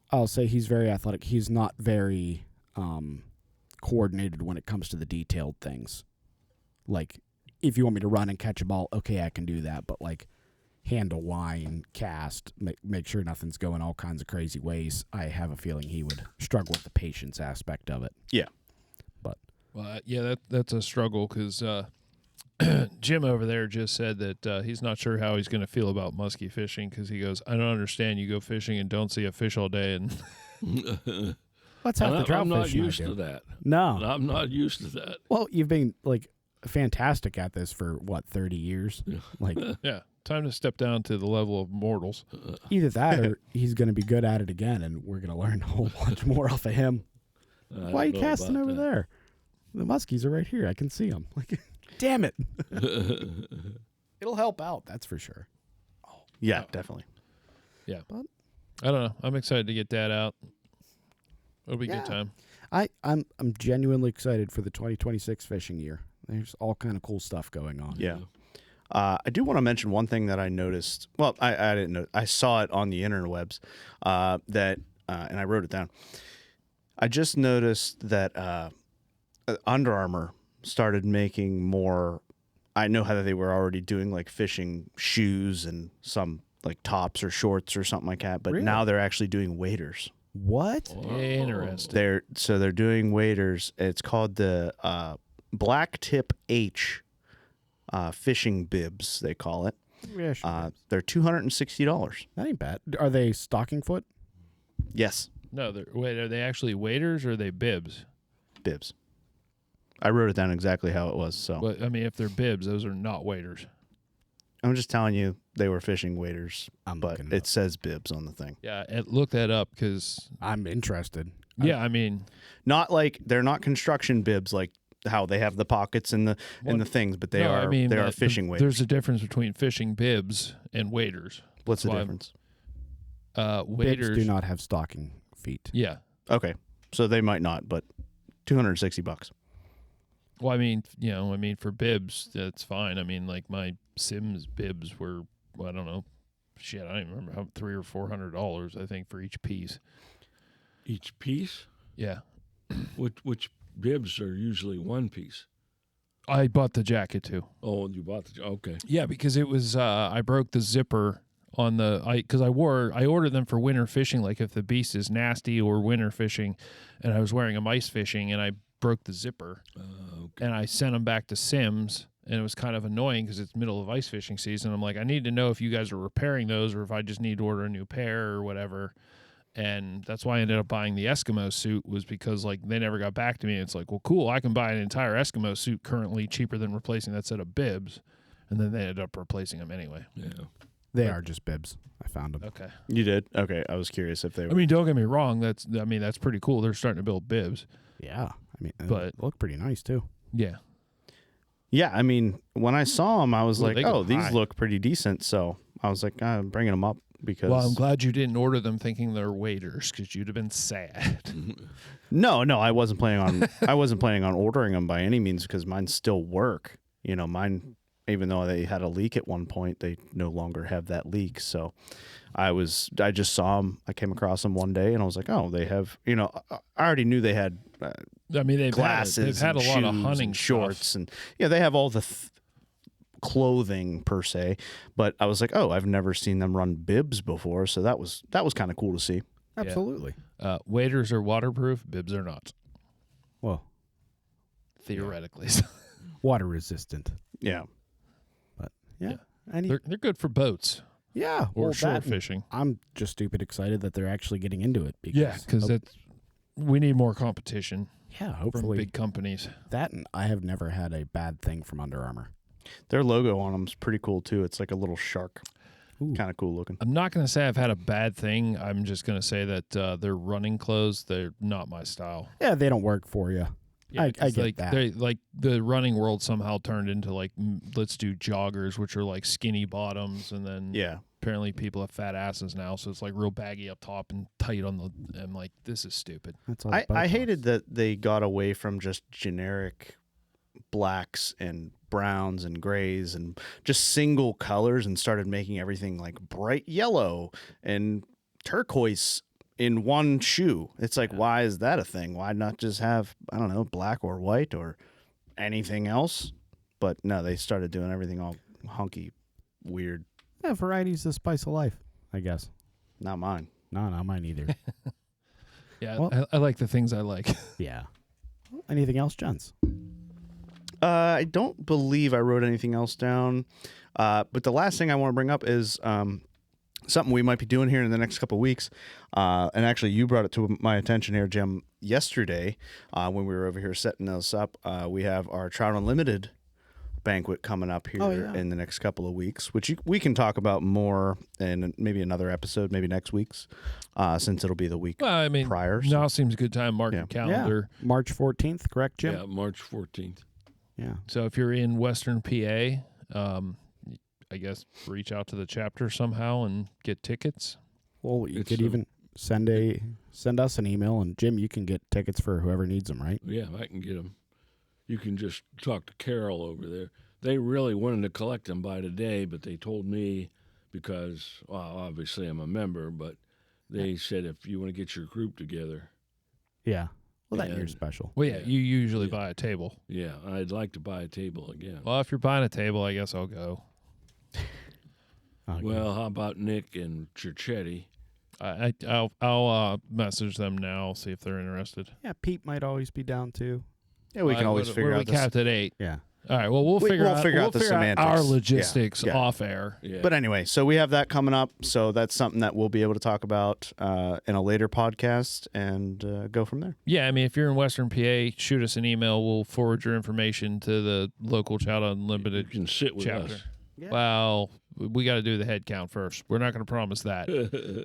I'll say he's very athletic. He's not very coordinated when it comes to the detailed things. Like, if you want me to run and catch a ball, okay, I can do that. But, like, handle line, cast, make sure nothing's going all kinds of crazy ways, I have a feeling he would struggle with the patience aspect of it. Yeah. But. Well, that's a struggle because Jim over there just said that he's not sure how he's going to feel about musky fishing because he goes, I don't understand. You go fishing and don't see a fish all day. And What's half the trout I'm not fishing used to that. No. I'm not used to that. Well, you've been, like, fantastic at this for, 30 years? Like, yeah. Time to step down to the level of mortals. Either that or he's going to be good at it again, and we're going to learn a whole bunch more off of him. Why are you casting over there? The muskies are right here. I can see them. Like, damn it. It'll help out, that's for sure. Oh, yeah, definitely. Yeah. But I don't know. I'm excited to get Dad out. It'll be a good time. I'm genuinely excited for the 2026 fishing year. There's all kind of cool stuff going on. Yeah. I do want to mention one thing that I noticed. Well, I didn't know. I saw it on the interwebs and I wrote it down. I just noticed that Under Armour started making more. I know how they were already doing like fishing shoes and some like tops or shorts or something like that, but now they're actually doing waders. What? Interesting. They're doing waders. It's called the Black Tip H fishing bibs, they call it. Yeah, sure. They're $260. That ain't bad. Are they stocking foot? Yes. No, are they actually waders or are they bibs? Bibs. I wrote it down exactly how it was. So, but I mean, if they're bibs, those are not waders. I'm just telling you they were fishing waders, but it says bibs on the thing. Yeah, look that up because I'm interested. Yeah, I mean, not like they're not construction bibs like how they have the pockets and the things, but they are fishing waders. There's a difference between fishing bibs and waders. What's the difference? Waders Bibs do not have stocking feet. Yeah. Okay, so they might not, but $260. Well, I mean, for bibs, that's fine. I mean, like my Sims bibs were, I don't know, I don't even remember how $300 or $400 I think for each piece. Each piece? Yeah. Which bibs are usually one piece? I bought the jacket too. Oh, you bought okay. Yeah, because it was I broke the zipper on because I ordered them for winter fishing, like if the beast is nasty or winter fishing, and I was wearing them ice fishing and I broke the zipper, okay. and I sent them back to Sims, and it was kind of annoying because it's middle of ice fishing season. I'm like, I need to know if you guys are repairing those or if I just need to order a new pair or whatever. And that's why I ended up buying the Eskimo suit, was because like they never got back to me. It's like, well, cool, I can buy an entire Eskimo suit currently cheaper than replacing that set of bibs, and then they ended up replacing them anyway. Yeah, they are just bibs. I found them. Okay, you did? Okay, I was curious if they were. I mean, don't get me wrong. That's pretty cool. They're starting to build bibs. Yeah, I mean, but they look pretty nice too. Yeah. Yeah, I mean, when I saw them, I was like, oh, these look pretty decent. So I was like, I'm bringing them up because. Well, I'm glad you didn't order them thinking they're waders, because you'd have been sad. No, I wasn't planning on ordering them by any means, because mine still work. Mine, even though they had a leak at one point, they no longer have that leak. So I just saw them. I came across them one day, and I was like, oh, they have. I already knew they had. They've glasses, had a lot of hunting and shorts, stuff. and they have all the clothing per se. But I was like, oh, I've never seen them run bibs before, so that was kind of cool to see. Absolutely. Waders are waterproof, bibs are not. Well, theoretically, water resistant. Yeah, but yeah. They're good for boats. Yeah, or shore fishing. I'm just stupid excited that they're actually getting into it. Because we need more competition. Yeah, hopefully from big companies. That, and I have never had a bad thing from Under Armour. Their logo on them is pretty cool too. It's like a little shark, kind of cool looking. I'm not going to say I've had a bad thing. I'm just going to say that their running clothes, they're not my style. Yeah, they don't work for you. Yeah, I get that. They like the running world somehow turned into like, let's do joggers, which are like skinny bottoms, and then apparently people have fat asses now, so it's like real baggy up top and tight on the. I'm like, this is stupid. That's all. I hated that they got away from just generic blacks and browns and grays and just single colors and started making everything like bright yellow and turquoise in one shoe. It's like, why is that a thing? Why not just have, I don't know, black or white or anything else? But no, they started doing everything all hunky, weird. Yeah, variety's the spice of life, I guess. Not mine. No, not mine either. Yeah, well, I like the things I like. Yeah. Anything else, Johns? I don't believe I wrote anything else down. But the last thing I want to bring up is something we might be doing here in the next couple of weeks. And actually, you brought it to my attention here, Jim, yesterday when we were over here setting those up. We have our Trout Unlimited banquet coming up here in the next couple of weeks, which we can talk about more in maybe another episode, maybe next week's, since it'll be the week prior. So. Now seems a good time. Mark your calendar. Yeah. March 14th, correct, Jim? Yeah, March 14th. Yeah. So if you're in Western PA, I guess reach out to the chapter somehow and get tickets. Well, you could even send us an email, and Jim, you can get tickets for whoever needs them, right? Yeah, I can get them. You can just talk to Carol over there. They really wanted to collect them by today, but they told me because, well, obviously I'm a member, but they said if you want to get your group together. Yeah. Well, that year's special. Well, yeah, you usually buy a table. Yeah, I'd like to buy a table again. Well, if you're buying a table, I guess I'll go. Okay. Well, how about Nick and Churchetti? I'll message them now, see if they're interested. Yeah, Pete might always be down too. Yeah, we can always figure out. We capped at 8. Yeah. All right. Well, we'll figure out the semantics. our logistics off air. Yeah. But anyway, so we have that coming up. So that's something that we'll be able to talk about in a later podcast and go from there. Yeah, I mean, if you're in Western PA, shoot us an email. We'll forward your information to the local Trout Unlimited You can sit with chapter. us. Yeah. Well, we got to do the head count first. We're not going to promise that.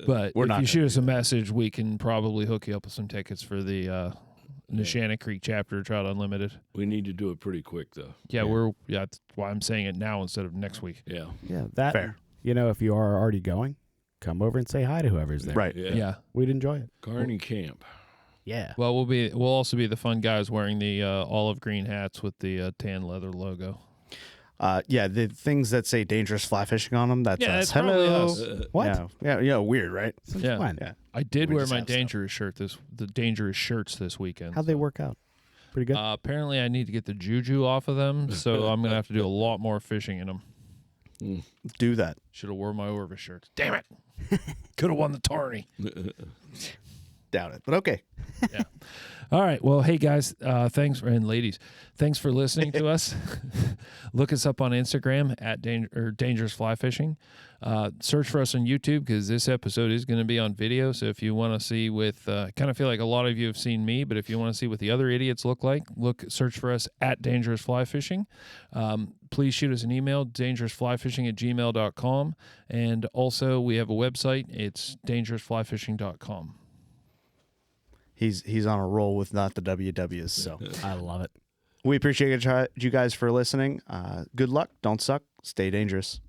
But if you shoot us a message, we can probably hook you up with some tickets for the Neshannock Creek chapter Trout Unlimited. We need to do it pretty quick, though. Yeah, that's why I'm saying it now instead of next week. Yeah. Yeah, that. Fair. If you are already going, come over and say hi to whoever's there. Right. Yeah. We'd enjoy it. Carney Camp. Yeah. Well, we'll also be the fun guys wearing the olive green hats with the tan leather logo. Yeah, the things that say dangerous fly fishing on them, that's us. That's probably Hello. us. What? Yeah, weird, right? Since Yeah. when? Yeah. I did We wear just my have stuff. dangerous shirts this weekend. How'd they work out? Pretty good? Apparently, I need to get the juju off of them, so I'm gonna have to do a lot more fishing in them. Do that. Should have wore my Orvis shirts. Damn it! Could have won the tourney. Doubt it. But okay. Yeah. All right. Well, hey guys, and ladies, thanks for listening to us. Look us up on Instagram at Dangerous Fly Fishing. Search for us on YouTube because this episode is going to be on video. So if you want to see kind of feel like a lot of you have seen me, but if you want to see what the other idiots look like, search for us at Dangerous Fly Fishing. Please shoot us an email, dangerousflyfishing@gmail.com. And also we have a website. It's dangerousflyfishing.com. He's on a roll with not the WWs, so I love it. we appreciate you guys for listening. Good luck. Don't suck. Stay dangerous.